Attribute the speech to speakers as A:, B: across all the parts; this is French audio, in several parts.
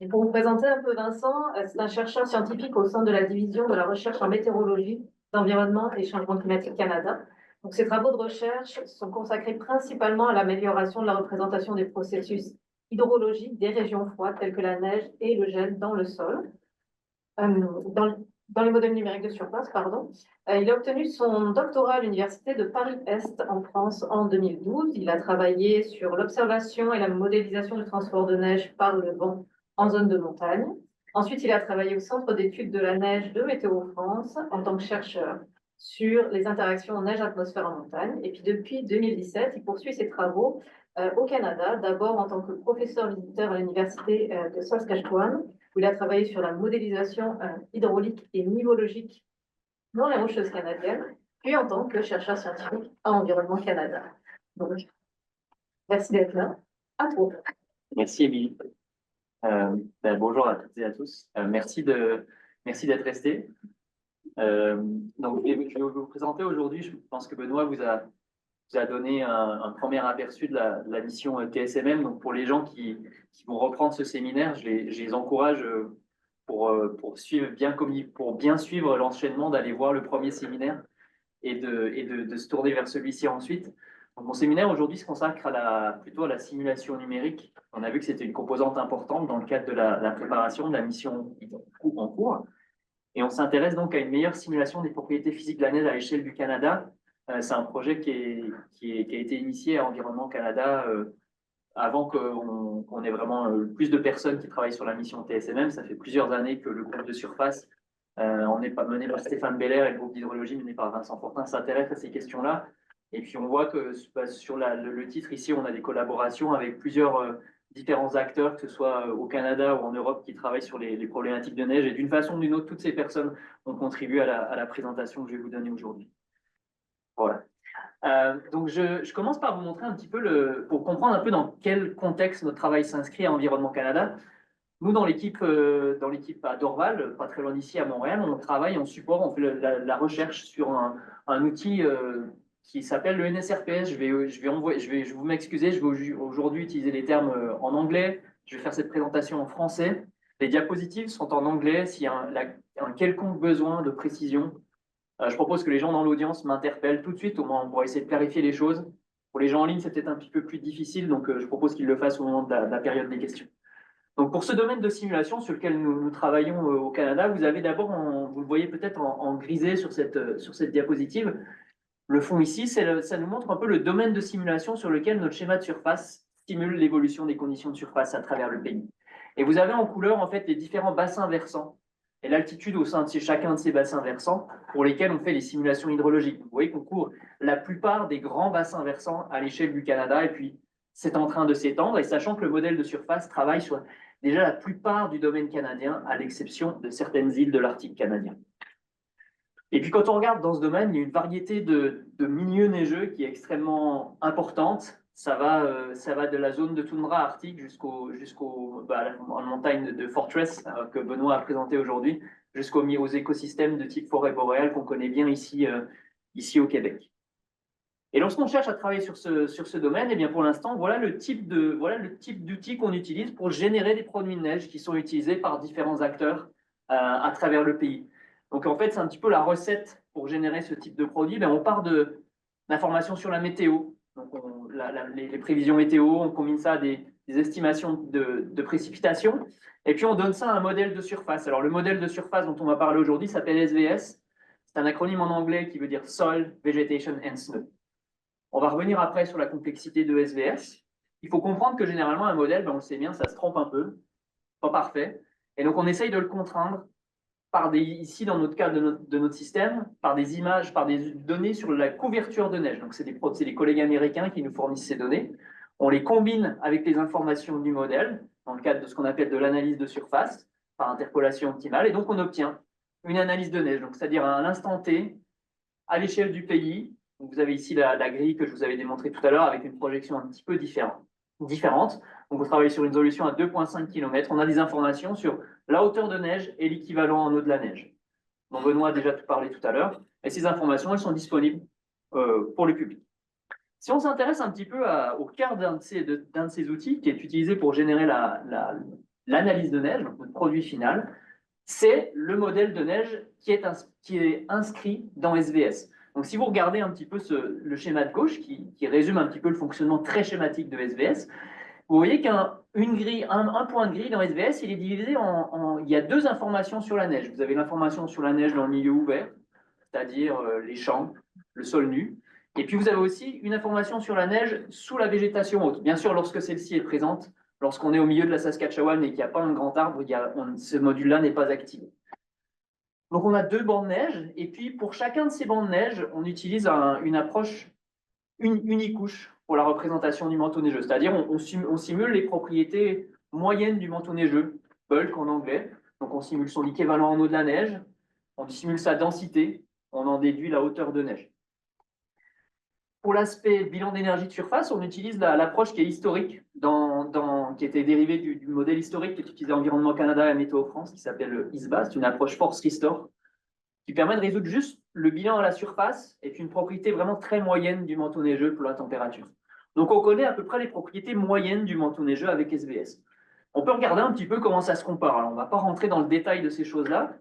A: Et pour vous présenter un peu Vincent, c'est un chercheur scientifique au sein de la division de la recherche en météorologie, d'environnement et changement climatique Canada. Donc, ses travaux de recherche sont consacrés principalement à l'amélioration de la représentation des processus hydrologiques des régions froides telles que la neige et le gel dans le sol, dans, dans les modèles numériques de surface, pardon. Il a obtenu son doctorat à l'Université de Paris-Est en France en 2012. Il a travaillé sur l'observation et la modélisation du transport de neige par le vent en zone de montagne. Ensuite, il a travaillé au Centre d'études de la neige de Météo France en tant que chercheur sur les interactions neige-atmosphère en montagne. Et puis depuis 2017, il poursuit ses travaux au Canada, d'abord en tant que professeur visiteur à l'Université de Saskatchewan, où il a travaillé sur la modélisation hydraulique et nivologique dans les Rocheuses canadiennes, puis en tant que chercheur scientifique à Environnement Canada. Donc, merci d'être là. À toi.
B: Merci, Émilie. Bonjour à toutes et à tous. Merci d'être resté. Donc, je vais vous présenter aujourd'hui. Je pense que Benoît vous a donné un premier aperçu de la mission TSMM. Donc, pour les gens qui vont reprendre ce séminaire, je les encourage pour bien suivre l'enchaînement, d'aller voir le premier séminaire et de se tourner vers celui-ci ensuite. Donc, mon séminaire aujourd'hui se consacre plutôt à la simulation numérique. On a vu que c'était une composante importante dans le cadre de la préparation de la mission en cours. Et on s'intéresse donc à une meilleure simulation des propriétés physiques de la neige à l'échelle du Canada. C'est un projet qui a été initié à Environnement Canada avant qu'on ait vraiment plus de personnes qui travaillent sur la mission TSMM. Ça fait plusieurs années que le groupe de surface, on est mené par Stéphane Beller, et le groupe d'hydrologie mené par Vincent Fortin s'intéresse à ces questions-là. Et puis on voit que sur le titre ici, on a des collaborations avec plusieurs différents acteurs, que ce soit au Canada ou en Europe, qui travaillent sur les problématiques de neige. Et d'une façon ou d'une autre, toutes ces personnes ont contribué à la présentation que je vais vous donner aujourd'hui. Voilà. Donc je commence par vous montrer un petit peu, pour comprendre un peu dans quel contexte notre travail s'inscrit à Environnement Canada. Nous, dans l'équipe à Dorval, pas très loin d'ici à Montréal, on travaille en support, on fait la recherche sur un outil qui s'appelle le NSRPS. Je vais vous m'excuser, je vais aujourd'hui utiliser les termes en anglais. Je vais faire cette présentation en français. Les diapositives sont en anglais. S'il y a un quelconque besoin de précision, je propose que les gens dans l'audience m'interpellent tout de suite, au moins on pourra essayer de clarifier les choses. Pour les gens en ligne, c'est peut-être un petit peu plus difficile, donc je propose qu'ils le fassent au moment de la période des questions. Donc pour ce domaine de simulation sur lequel nous travaillons au Canada, vous avez d'abord, vous le voyez peut-être en grisé sur cette diapositive, le fond ici, ça nous montre un peu le domaine de simulation sur lequel notre schéma de surface simule l'évolution des conditions de surface à travers le pays. Et vous avez en couleur en fait les différents bassins versants et l'altitude au sein de chacun de ces bassins versants pour lesquels on fait les simulations hydrologiques. Vous voyez qu'on couvre la plupart des grands bassins versants à l'échelle du Canada, et puis c'est en train de s'étendre, et sachant que le modèle de surface travaille sur déjà la plupart du domaine canadien, à l'exception de certaines îles de l'Arctique canadien. Et puis quand on regarde dans ce domaine, il y a une variété de milieux neigeux qui est extrêmement importante. Ça va de la zone de toundra arctique jusqu'en montagne de Fortress que Benoît a présenté aujourd'hui, aux écosystèmes de type forêt boréale qu'on connaît bien ici au Québec. Et lorsqu'on cherche à travailler sur ce domaine, eh bien pour l'instant, voilà le type d'outils qu'on utilise pour générer des produits de neige qui sont utilisés par différents acteurs à travers le pays. Donc en fait, c'est un petit peu la recette pour générer ce type de produit. On part d'informations sur la météo, donc les prévisions météo, on combine ça à des estimations de précipitations, et puis on donne ça à un modèle de surface. Alors le modèle de surface dont on va parler aujourd'hui s'appelle SVS. C'est un acronyme en anglais qui veut dire Soil, Vegetation and Snow. On va revenir après sur la complexité de SVS. Il faut comprendre que généralement, un modèle, on le sait bien, ça se trompe un peu, pas parfait. Et donc, on essaye de le contraindre ici, dans notre cas de notre système, par des images, par des données sur la couverture de neige. Donc, c'est des collègues américains qui nous fournissent ces données. On les combine avec les informations du modèle, dans le cadre de ce qu'on appelle de l'analyse de surface, par interpolation optimale. Et donc, on obtient une analyse de neige, c'est-à-dire à l'instant T, à l'échelle du pays. Donc, vous avez ici la grille que je vous avais démontrée tout à l'heure avec une projection un petit peu différente. Donc, vous travaillez sur une solution à 2,5 km. On a des informations sur la hauteur de neige et l'équivalent en eau de la neige. Donc, Benoît a déjà tout parlé tout à l'heure. Et ces informations, elles sont disponibles pour le public. Si on s'intéresse un petit peu au cœur d'un de ces outils qui est utilisé pour générer l'analyse de neige, donc notre produit final, c'est le modèle de neige qui est inscrit dans SVS. Donc, si vous regardez un petit peu le schéma de gauche qui résume un petit peu le fonctionnement très schématique de SVS, vous voyez un point de grille dans SVS, il est divisé il y a deux informations sur la neige. Vous avez l'information sur la neige dans le milieu ouvert, c'est-à-dire les champs, le sol nu. Et puis vous avez aussi une information sur la neige sous la végétation haute. Bien sûr, lorsque celle-ci est présente, lorsqu'on est au milieu de la Saskatchewan et qu'il n'y a pas un grand arbre, ce module-là n'est pas activé. Donc on a deux bancs de neige, et puis pour chacun de ces bancs de neige, on utilise une approche unicouche pour la représentation du manteau neigeux. C'est-à-dire on simule les propriétés moyennes du manteau neigeux, bulk en anglais. Donc on simule son équivalent en eau de la neige, on simule sa densité, on en déduit la hauteur de neige. Pour l'aspect bilan d'énergie de surface, on utilise l'approche qui est historique, qui était dérivée du modèle historique qui est utilisé à Environnement Canada et à Météo France, qui s'appelle ISBA. C'est une approche Force Restore, qui permet de résoudre juste le bilan à la surface et puis une propriété vraiment très moyenne du manteau neigeux pour la température. Donc on connaît à peu près les propriétés moyennes du manteau neigeux avec SVS. On peut regarder un petit peu comment ça se compare. Alors on ne va pas rentrer dans le détail de ces choses-là.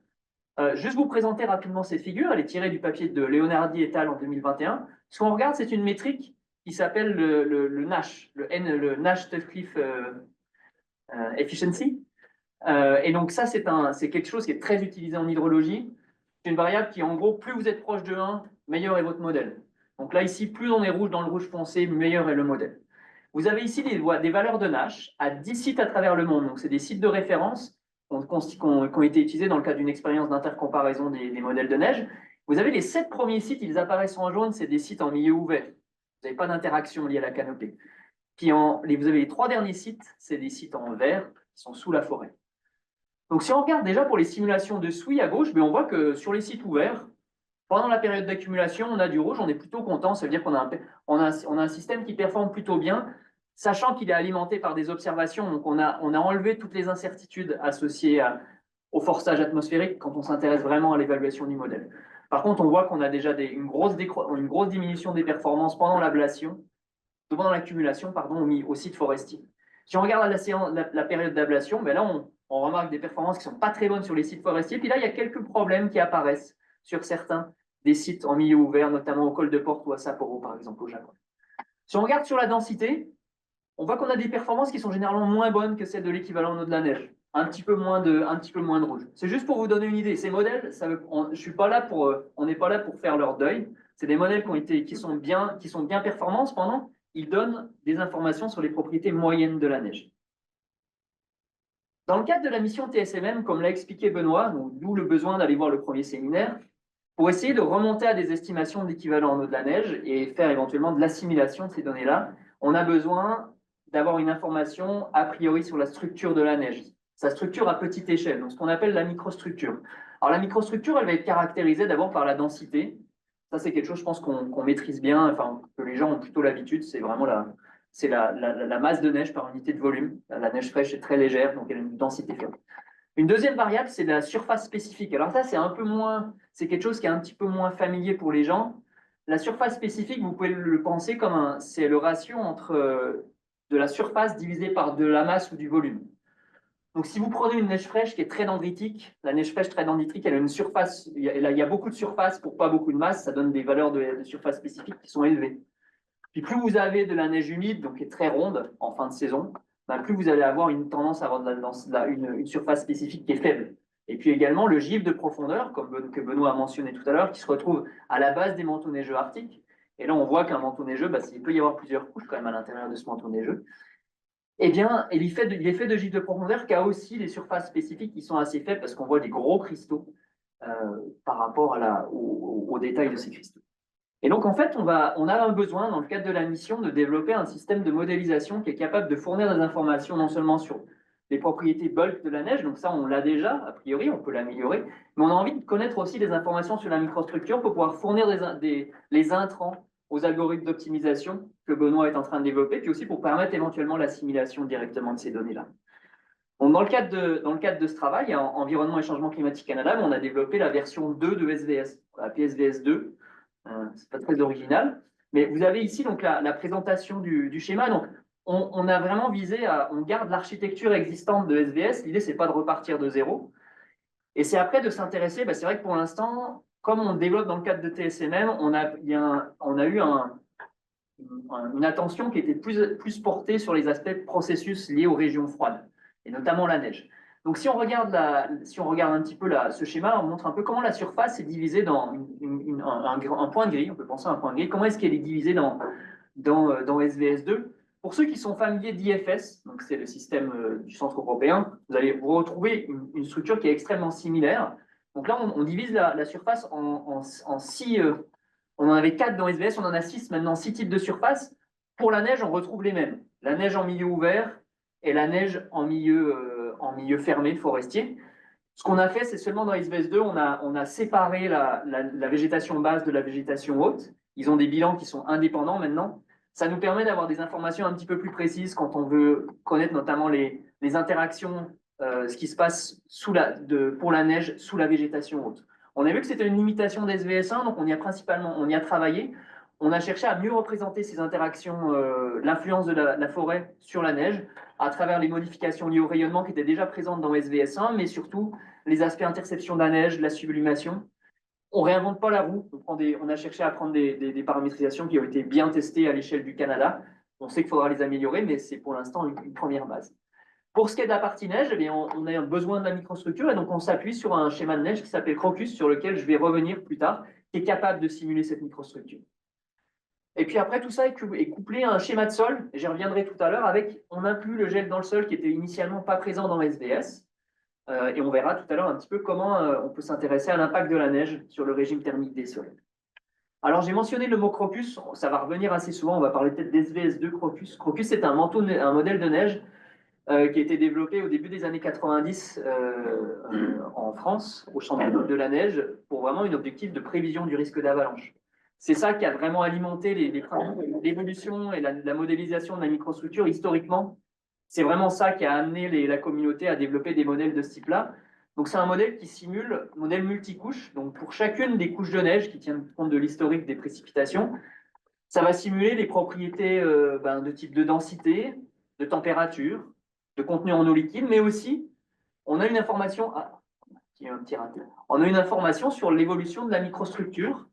B: Juste vous présenter rapidement cette figure. Elle est tirée du papier de Leonardi et al. En 2021. Ce qu'on regarde, c'est une métrique qui s'appelle le NASH, le Nash Tutcliffe Efficiency. Et donc ça, c'est quelque chose qui est très utilisé en hydrologie. C'est une variable qui, en gros, plus vous êtes proche de 1, meilleur est votre modèle. Donc là, ici, plus on est rouge dans le rouge foncé, meilleur est le modèle. Vous avez ici des valeurs de Nash à 10 sites à travers le monde. Donc c'est des sites de référence qui ont été utilisés dans le cadre d'une expérience d'intercomparaison des modèles de neige. Vous avez les 7 premiers sites, ils apparaissent en jaune, c'est des sites en milieu ouvert. Vous n'avez pas d'interaction liée à la canopée. Puis vous avez les 3 derniers sites, c'est des sites en vert qui sont sous la forêt. Donc si on regarde déjà pour les simulations de SWI à gauche, on voit que sur les sites ouverts, pendant la période d'accumulation, on a du rouge, on est plutôt content, ça veut dire qu'on a un système qui performe plutôt bien, sachant qu'il est alimenté par des observations. Donc on a enlevé toutes les incertitudes associées au forçage atmosphérique quand on s'intéresse vraiment à l'évaluation du modèle. Par contre, on voit qu'on a déjà une grosse diminution des performances pendant l'ablation, pendant l'accumulation, au site forestier. Si on regarde la période d'ablation, là on remarque des performances qui ne sont pas très bonnes sur les sites forestiers. Puis là, il y a quelques problèmes qui apparaissent sur certains des sites en milieu ouvert, notamment au col de Porte ou à Sapporo, par exemple, au Japon. Si on regarde sur la densité, on voit qu'on a des performances qui sont généralement moins bonnes que celles de l'équivalent en eau de la neige. Un petit peu moins de rouge. C'est juste pour vous donner une idée. Ces modèles, on n'est pas là pour faire leur deuil. C'est des modèles qui sont bien performants. Cependant, ils donnent des informations sur les propriétés moyennes de la neige. Dans le cadre de la mission TSMM, comme l'a expliqué Benoît, d'où le besoin d'aller voir le premier séminaire, pour essayer de remonter à des estimations d'équivalent en eau de la neige et faire éventuellement de l'assimilation de ces données-là, on a besoin d'avoir une information a priori sur la structure de la neige, sa structure à petite échelle, donc ce qu'on appelle la microstructure. Alors la microstructure, elle va être caractérisée d'abord par la densité. Ça, c'est quelque chose, je pense, qu'on maîtrise bien, enfin, que les gens ont plutôt l'habitude, c'est vraiment la masse de neige par unité de volume. La neige fraîche est très légère, donc elle a une densité faible. Une deuxième variable, c'est la surface spécifique. Alors ça, c'est quelque chose qui est un petit peu moins familier pour les gens. La surface spécifique, vous pouvez le penser comme c'est le ratio entre de la surface divisée par de la masse ou du volume. Donc si vous prenez une neige fraîche qui est très dendritique, la neige fraîche très dendritique, elle a une surface, il y a beaucoup de surface pour pas beaucoup de masse, ça donne des valeurs de surface spécifique qui sont élevées. Puis plus vous avez de la neige humide, donc qui est très ronde en fin de saison, plus vous allez avoir une tendance à avoir une surface spécifique qui est faible. Et puis également le givre de profondeur, que Benoît a mentionné tout à l'heure, qui se retrouve à la base des manteaux neigeux arctiques. Et là, on voit qu'un manteau neigeux, il peut y avoir plusieurs couches quand même à l'intérieur de ce manteau neigeux. Eh bien, il est fait de givre de profondeur qui a aussi des surfaces spécifiques qui sont assez faibles parce qu'on voit des gros cristaux par rapport au détail de ces cristaux. Et donc, en fait, on a un besoin, dans le cadre de la mission, de développer un système de modélisation qui est capable de fournir des informations non seulement sur les propriétés bulk de la neige, donc ça, on l'a déjà, a priori, on peut l'améliorer, mais on a envie de connaître aussi des informations sur la microstructure pour pouvoir fournir les intrants aux algorithmes d'optimisation que Benoît est en train de développer, puis aussi pour permettre éventuellement l'assimilation directement de ces données-là. Donc, dans le cadre de ce travail, en Environnement et Changement Climatique Canada, on a développé la version 2 de SVS, la PSVS 2. C'est pas très original, mais vous avez ici donc la présentation du schéma. Donc, on a vraiment visé on garde l'architecture existante de SVS. L'idée, c'est pas de repartir de zéro. Et c'est après de s'intéresser, c'est vrai que pour l'instant, comme on développe dans le cadre de TSMM, on a eu une attention qui était plus portée sur les aspects processus liés aux régions froides, et notamment la neige. Donc si on regarde un petit peu ce schéma, on montre un peu comment la surface est divisée dans un point gris, on peut penser à un point gris, comment est-ce qu'elle est divisée dans SVS2. Pour ceux qui sont familiers d'IFS, donc c'est le système du centre européen, vous allez vous retrouver une structure qui est extrêmement similaire. Donc là, on divise la surface en 6. On en avait 4 dans SVS, on en a 6 maintenant, 6 types de surfaces. Pour la neige, on retrouve les mêmes. La neige en milieu ouvert et la neige en milieu fermé, forestier. Ce qu'on a fait, c'est seulement dans SVS2, on a séparé la végétation basse de la végétation haute. Ils ont des bilans qui sont indépendants maintenant. Ça nous permet d'avoir des informations un petit peu plus précises quand on veut connaître notamment les interactions, ce qui se passe pour la neige sous la végétation haute. On a vu que c'était une limitation d'SVS1, donc on y a travaillé. On a cherché à mieux représenter ces interactions, l'influence de la forêt sur la neige, à travers les modifications liées au rayonnement qui étaient déjà présentes dans SVS1, mais surtout les aspects interception de la neige, la sublimation. On ne réinvente pas la roue. On a cherché à prendre des paramétrisations qui ont été bien testées à l'échelle du Canada. On sait qu'il faudra les améliorer, mais c'est pour l'instant une première base. Pour ce qui est de la partie neige, on a besoin de la microstructure et donc on s'appuie sur un schéma de neige qui s'appelle Crocus, sur lequel je vais revenir plus tard, qui est capable de simuler cette microstructure. Et puis après, tout ça est couplé à un schéma de sol, et j'y reviendrai tout à l'heure, on inclut le gel dans le sol qui était initialement pas présent dans SVS. Et on verra tout à l'heure un petit peu comment on peut s'intéresser à l'impact de la neige sur le régime thermique des sols. Alors j'ai mentionné le mot crocus, ça va revenir assez souvent, on va parler peut-être d'SVS2 crocus. Crocus, c'est un modèle de neige qui a été développé au début des années 90 en France, au Centre de la neige, pour vraiment un objectif de prévision du risque d'avalanche. C'est ça qui a vraiment alimenté l'évolution et la modélisation de la microstructure historiquement. C'est vraiment ça qui a amené la communauté à développer des modèles de ce type-là. Donc c'est un modèle qui simule, modèle multicouche. Donc pour chacune des couches de neige qui tiennent compte de l'historique des précipitations, ça va simuler les propriétés de type de densité, de température, de contenu en eau liquide, mais aussi on a une information, on a une information sur l'évolution de la microstructure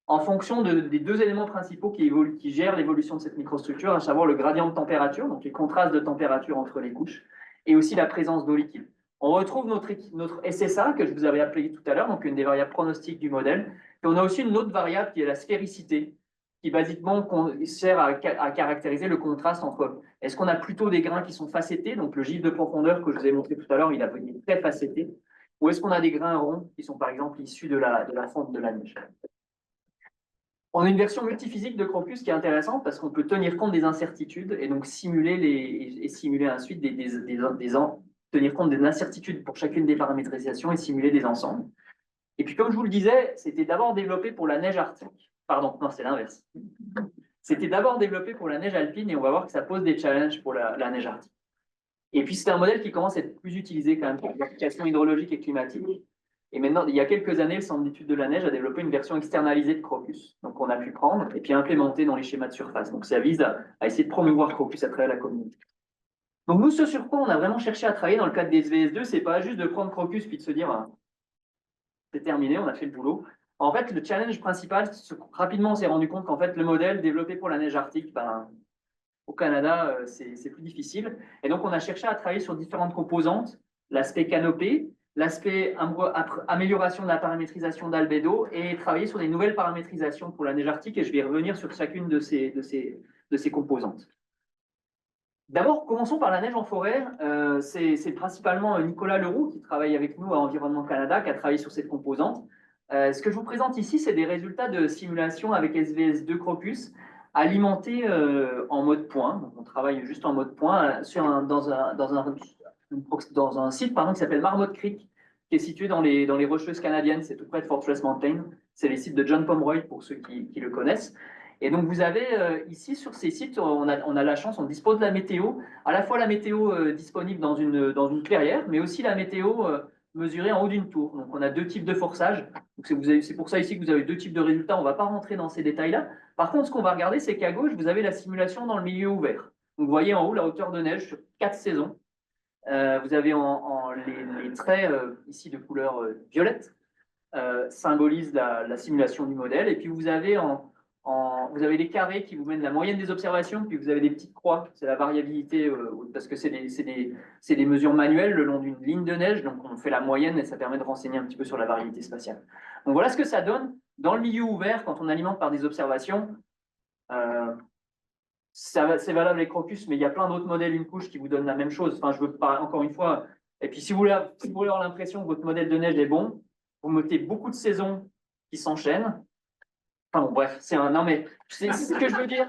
B: en fonction des deux éléments principaux qui gèrent l'évolution de cette microstructure, à savoir le gradient de température, donc les contrastes de température entre les couches, et aussi la présence d'eau liquide. On retrouve notre SSA, que je vous avais appelé tout à l'heure, donc une des variables pronostiques du modèle, et on a aussi une autre variable qui est la sphéricité, qui basiquement sert à caractériser le contraste entre, est-ce qu'on a plutôt des grains qui sont facettés, donc le gif de profondeur que je vous ai montré tout à l'heure, il est très facetté, ou est-ce qu'on a des grains ronds qui sont par exemple issus de la fonte de la neige. On a une version multiphysique de Crocus qui est intéressante parce qu'on peut tenir compte des incertitudes et donc simuler ensuite tenir compte des incertitudes pour chacune des paramétrisations et simuler des ensembles. Et puis comme je vous le disais, c'était d'abord développé pour la neige arctique. Pardon, non, c'est l'inverse. C'était d'abord développé pour la neige alpine et on va voir que ça pose des challenges pour la neige arctique. Et puis c'est un modèle qui commence à être plus utilisé quand même pour l'application hydrologique et climatique. Et maintenant, il y a quelques années, le Centre d'études de la neige a développé une version externalisée de Crocus, donc on a pu prendre et puis implémenter dans les schémas de surface. Donc ça vise à essayer de promouvoir Crocus à travers la communauté. Donc nous, ce sur quoi on a vraiment cherché à travailler dans le cadre des SVS2, c'est pas juste de prendre Crocus puis de se dire c'est terminé, on a fait le boulot. En fait, le challenge principal, rapidement on s'est rendu compte qu'en fait le modèle développé pour la neige arctique, au Canada, c'est plus difficile. Et donc on a cherché à travailler sur différentes composantes, l'aspect canopée, l'aspect amélioration de la paramétrisation d'albédo et travailler sur des nouvelles paramétrisations pour la neige arctique et je vais revenir sur chacune de ces composantes. D'abord, commençons par la neige en forêt. C'est principalement Nicolas Leroux qui travaille avec nous à Environnement Canada qui a travaillé sur cette composante. Ce que je vous présente ici, c'est des résultats de simulation avec SVS2 Crocus alimentés en mode point. Donc, on travaille juste en mode point dans un site qui s'appelle Marmot Creek, qui est situé dans les Rocheuses canadiennes, c'est tout près de Fortress Mountain. C'est les sites de John Pomeroy pour ceux qui le connaissent. Et donc vous avez ici sur ces sites, on a la chance, on dispose de la météo, à la fois la météo disponible dans une clairière, mais aussi la météo mesurée en haut d'une tour. Donc on a deux types de forçage. C'est pour ça ici que vous avez deux types de résultats. On ne va pas rentrer dans ces détails-là. Par contre, ce qu'on va regarder, c'est qu'à gauche, vous avez la simulation dans le milieu ouvert. Donc, vous voyez en haut la hauteur de neige sur 4 saisons. Vous avez les traits ici de couleur violette symbolisent la simulation du modèle. Et puis vous avez vous avez les carrés qui vous mènent la moyenne des observations, puis vous avez des petites croix, c'est la variabilité, parce que c'est des mesures manuelles le long d'une ligne de neige, donc on fait la moyenne et ça permet de renseigner un petit peu sur la variabilité spatiale. Donc voilà ce que ça donne dans le milieu ouvert quand on alimente par des observations. C'est valable les crocus, mais il y a plein d'autres modèles une couche qui vous donnent la même chose. Enfin, je veux pas, encore une fois, et puis si vous voulez avoir l'impression que votre modèle de neige est bon, vous mettez beaucoup de saisons qui s'enchaînent. Enfin bon, bref, non mais ce que je veux dire.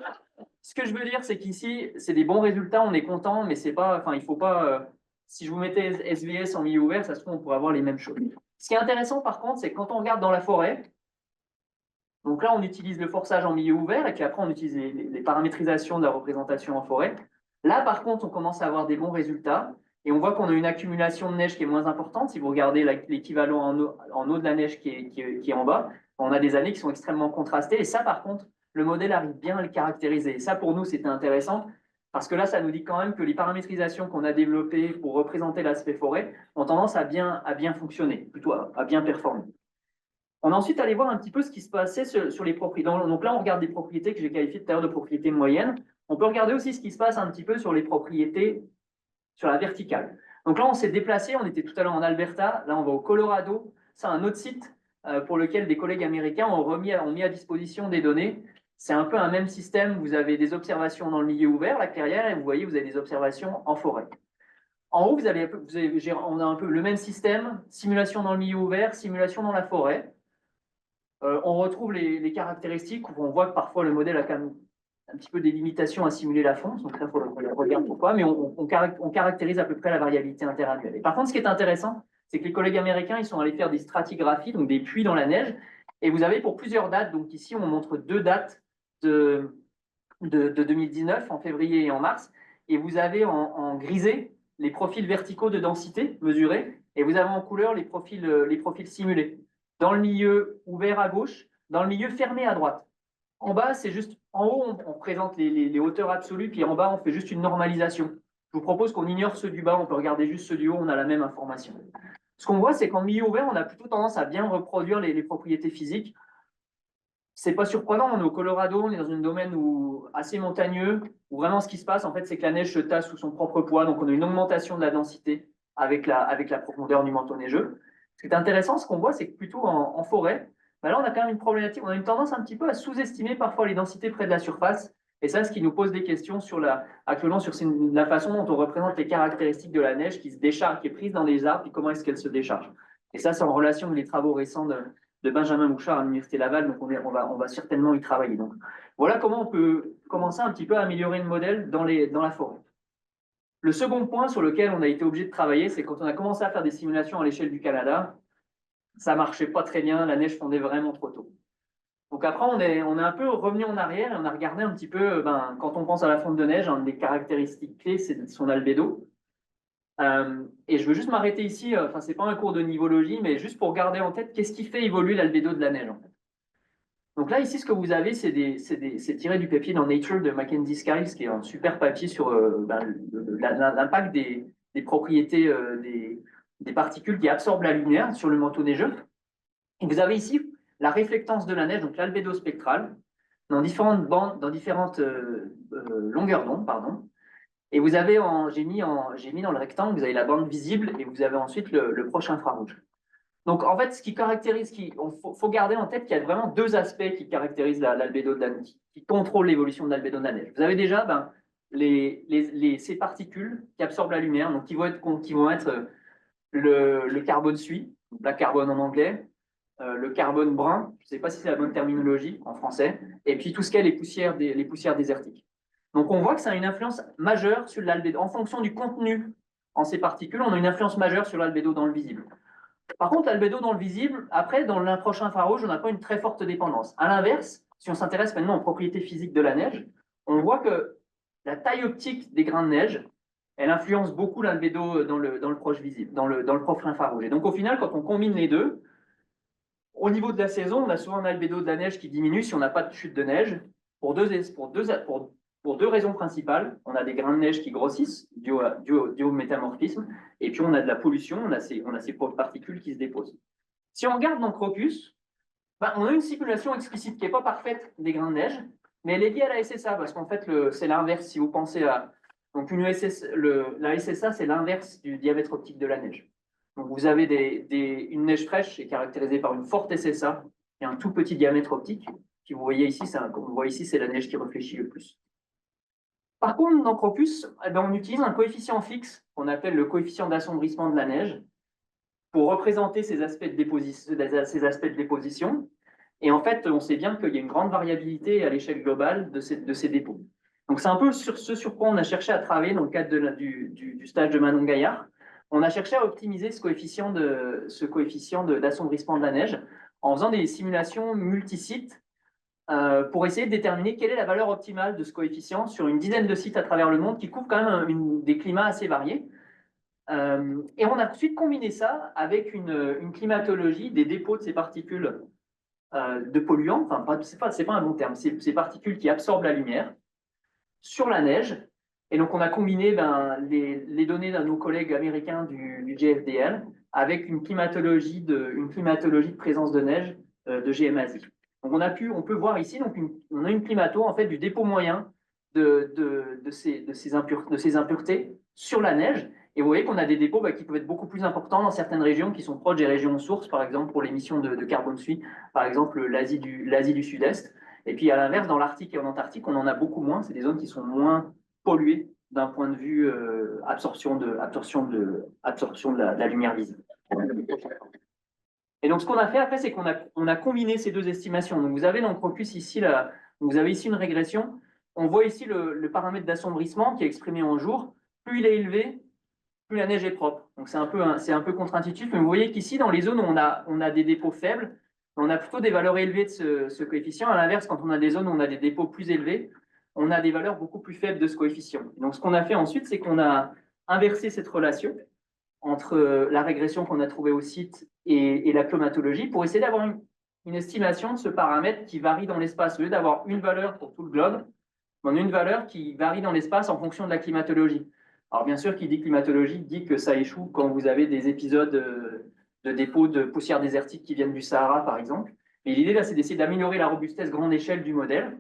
B: Ce que je veux dire, c'est qu'ici, c'est des bons résultats, on est content, mais c'est pas, enfin, il faut pas. Si je vous mettais SVS en milieu ouvert, ça se trouve, on pourrait avoir les mêmes choses. Ce qui est intéressant, par contre, c'est que quand on regarde dans la forêt, donc là, on utilise le forçage en milieu ouvert, et puis après, on utilise les paramétrisations de la représentation en forêt. Là, par contre, on commence à avoir des bons résultats, et on voit qu'on a une accumulation de neige qui est moins importante. Si vous regardez l'équivalent en eau de la neige qui est en bas, on a des années qui sont extrêmement contrastées, et ça, par contre, le modèle arrive bien à le caractériser. Et ça, pour nous, c'était intéressant, parce que là, ça nous dit quand même que les paramétrisations qu'on a développées pour représenter l'aspect forêt ont tendance à bien fonctionner, plutôt à bien performer. On a ensuite allé voir un petit peu ce qui se passait sur les propriétés. Donc là, on regarde des propriétés que j'ai qualifiées tout à l'heure de propriétés moyennes. On peut regarder aussi ce qui se passe un petit peu sur les propriétés sur la verticale. Donc là, on s'est déplacé. On était tout à l'heure en Alberta. Là, on va au Colorado. C'est un autre site pour lequel des collègues américains ont mis à disposition des données. C'est un peu un même système. Vous avez des observations dans le milieu ouvert, la clairière, et vous voyez, vous avez des observations en forêt. En haut, on a un peu le même système, simulation dans le milieu ouvert, simulation dans la forêt. On retrouve les caractéristiques où on voit que parfois le modèle a quand même un petit peu des limitations à simuler la fonte, donc là, il faut regarder pourquoi, mais on caractérise à peu près la variabilité interannuelle. Et par contre, ce qui est intéressant, c'est que les collègues américains, ils sont allés faire des stratigraphies, donc des puits dans la neige, et vous avez pour plusieurs dates, donc ici, on montre 2 dates de 2019, en février et en mars, et vous avez en grisé les profils verticaux de densité mesurés, et vous avez en couleur les profils simulés. Dans le milieu ouvert à gauche, dans le milieu fermé à droite. En bas, c'est juste, en haut, on présente les hauteurs absolues, puis en bas, on fait juste une normalisation. Je vous propose qu'on ignore ceux du bas, on peut regarder juste ceux du haut, on a la même information. Ce qu'on voit, c'est qu'en milieu ouvert, on a plutôt tendance à bien reproduire les propriétés physiques. C'est pas surprenant, on est au Colorado, on est dans un domaine assez montagneux, où vraiment ce qui se passe, en fait, c'est que la neige se tasse sous son propre poids, donc on a une augmentation de la densité avec la profondeur du manteau neigeux. Ce qui est intéressant, ce qu'on voit, c'est que plutôt en forêt, bah là, on a quand même une problématique, on a une tendance un petit peu à sous-estimer parfois les densités près de la surface, et ça, ce qui nous pose des questions actuellement sur la façon dont on représente les caractéristiques de la neige qui se décharge, qui est prise dans les arbres, et comment est-ce qu'elle se décharge. Et ça, c'est en relation avec les travaux récents de Benjamin Mouchard à l'Université Laval, donc on va certainement y travailler. Donc voilà comment on peut commencer un petit peu à améliorer le modèle dans la forêt. Le second point sur lequel on a été obligé de travailler, c'est quand on a commencé à faire des simulations à l'échelle du Canada, ça marchait pas très bien, la neige fondait vraiment trop tôt. Donc après, on est un peu revenu en arrière et on a regardé un petit peu, quand on pense à la fonte de neige, une des caractéristiques clés, c'est son albédo. Et je veux juste m'arrêter ici, enfin, c'est pas un cours de nivologie, mais juste pour garder en tête qu'est-ce qui fait évoluer l'albédo de la neige, en fait. Donc là, ici, ce que vous avez, c'est tiré du papier dans Nature de Mackenzie Skiles, qui est un super papier sur l'impact des propriétés des particules qui absorbent la lumière sur le manteau neigeux. Et vous avez ici la réflectance de la neige, donc l'albédo spectral, dans différentes bandes, dans différentes longueurs d'onde, pardon. Et vous avez, j'ai mis dans le rectangle, vous avez la bande visible et vous avez ensuite le proche infrarouge. Donc en fait, ce qui caractérise, faut garder en tête qu'il y a vraiment 2 aspects qui caractérisent l'albédo de la neige, qui contrôlent l'évolution de l'albédo de la neige. Vous avez déjà ces particules qui absorbent la lumière, donc qui vont être le carbone suie, la carbone en anglais, le carbone brun, je ne sais pas si c'est la bonne terminologie en français, et puis tout ce qui est les poussières désertiques. Donc on voit que ça a une influence majeure sur l'albédo. En fonction du contenu en ces particules, on a une influence majeure sur l'albédo dans le visible. Par contre, l'albédo dans le visible, après, dans l'approche infrarouge, on n'a pas une très forte dépendance. À l'inverse, si on s'intéresse maintenant aux propriétés physiques de la neige, on voit que la taille optique des grains de neige, elle influence beaucoup l'albédo dans le proche visible, dans le proche infrarouge. Et donc au final, quand on combine les deux, au niveau de la saison, on a souvent un albédo de la neige qui diminue si on n'a pas de chute de neige pour pour deux raisons principales. On a des grains de neige qui grossissent, dû au métamorphisme, et puis on a de la pollution, on a ces particules qui se déposent. Si on regarde dans Crocus, ben, on a une simulation explicite qui n'est pas parfaite des grains de neige, mais elle est liée à la SSA, parce qu'en fait, c'est l'inverse. Si vous pensez à... Donc la SSA, c'est l'inverse du diamètre optique de la neige. Donc vous avez une neige fraîche qui est caractérisée par une forte SSA et un tout petit diamètre optique. Qui vous voyez ici, comme on voit ici, c'est la neige qui réfléchit le plus. Par contre, dans Crocus, eh ben, on utilise un coefficient fixe qu'on appelle le coefficient d'assombrissement de la neige pour représenter ces aspects de déposition. Et en fait, on sait bien qu'il y a une grande variabilité à l'échelle globale de ces dépôts. Donc c'est un peu sur quoi on a cherché à travailler dans le cadre du stage de Manon Gaillard. On a cherché à optimiser ce coefficient d'assombrissement de la neige en faisant des simulations multisites pour essayer de déterminer quelle est la valeur optimale de ce coefficient sur une dizaine de sites à travers le monde qui couvrent quand même des climats assez variés. Et on a ensuite combiné ça avec une climatologie des dépôts de ces particules de polluants, enfin, c'est pas un bon terme, ces particules qui absorbent la lumière sur la neige. Et donc, on a combiné les données de nos collègues américains du JFDL avec une climatologie de présence de neige de GMASI. Donc, on peut voir ici, donc on a une climato en fait du dépôt moyen de ces impuretés sur la neige. Et vous voyez qu'on a des dépôts qui peuvent être beaucoup plus importants dans certaines régions qui sont proches des régions sources, par exemple pour l'émission de carbone suie, par exemple l'Asie du Sud-Est. Et puis à l'inverse, dans l'Arctique et en Antarctique, on en a beaucoup moins. C'est des zones qui sont moins polluées d'un point de vue absorption de la lumière visible. Et donc ce qu'on a fait après, c'est qu'on a combiné ces deux estimations. Donc vous avez dans le Crocus ici, vous avez ici une régression. On voit ici le paramètre d'assombrissement qui est exprimé en jours. Plus il est élevé, plus la neige est propre. Donc c'est un peu contre-intuitif, mais vous voyez qu'ici, dans les zones où on a des dépôts faibles, on a plutôt des valeurs élevées de ce coefficient. À l'inverse, quand on a des zones où on a des dépôts plus élevés, on a des valeurs beaucoup plus faibles de ce coefficient. Donc ce qu'on a fait ensuite, c'est qu'on a inversé cette relation entre la régression qu'on a trouvée au site et la climatologie pour essayer d'avoir une estimation de ce paramètre qui varie dans l'espace. Au lieu d'avoir une valeur pour tout le globe, on a une valeur qui varie dans l'espace en fonction de la climatologie. Alors bien sûr, qui dit climatologie dit que ça échoue quand vous avez des épisodes de dépôts de poussière désertique qui viennent du Sahara, par exemple. Mais l'idée là, c'est d'essayer d'améliorer la robustesse grande échelle du modèle.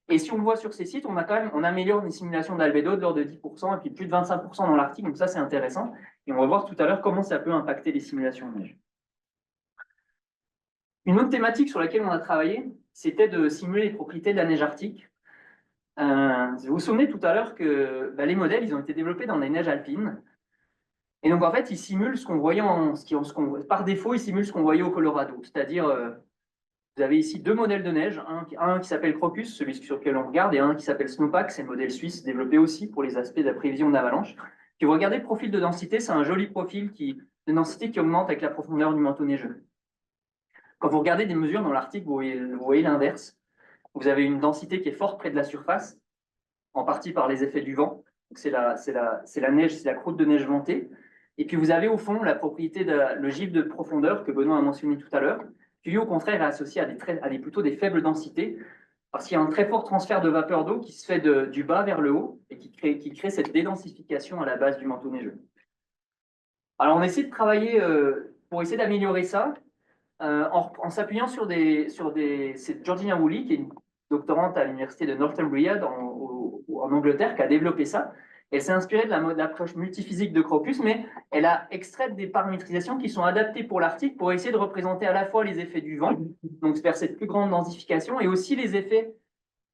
B: Et si on le voit sur ces sites, on améliore une simulation d'albédo de l'ordre de 10% et puis plus de 25% dans l'Arctique. Donc ça, c'est intéressant. Et on va voir tout à l'heure comment ça peut impacter les simulations de neige. Une autre thématique sur laquelle on a travaillé, c'était de simuler les propriétés de la neige arctique. Vous vous souvenez tout à l'heure que les modèles, ils ont été développés dans les neiges alpines. Et donc, en fait, ils simulent ce qu'on voyait par défaut, ils simulent ce qu'on voyait au Colorado. C'est-à-dire, vous avez ici deux modèles de neige, un qui s'appelle Crocus, celui sur lequel on regarde, et un qui s'appelle Snowpack, c'est le modèle suisse développé aussi pour les aspects de la prévision d'avalanche. Puis vous regardez le profil de densité, c'est un joli profil de densité qui augmente avec la profondeur du manteau neigeux. Quand vous regardez des mesures dans l'Arctique, vous voyez l'inverse. Vous avez une densité qui est forte près de la surface, en partie par les effets du vent. C'est la neige, c'est la croûte de neige ventée. Et puis vous avez au fond la propriété le givre de profondeur que Benoît a mentionné tout à l'heure, qui lui au contraire est associé à plutôt des faibles densités, parce qu'il y a un très fort transfert de vapeur d'eau qui se fait du bas vers le haut et qui crée cette dédensification à la base du manteau neigeux. Alors on essaie de travailler pour essayer d'améliorer ça en s'appuyant c'est Georgina Woolley, qui est une doctorante à l'université de Northumbria en Angleterre, qui a développé ça. Elle s'est inspirée de l'approche multiphysique de Crocus, mais elle a extrait des paramétrisations qui sont adaptées pour l'Arctique pour essayer de représenter à la fois les effets du vent, donc vers cette plus grande densification, et aussi les effets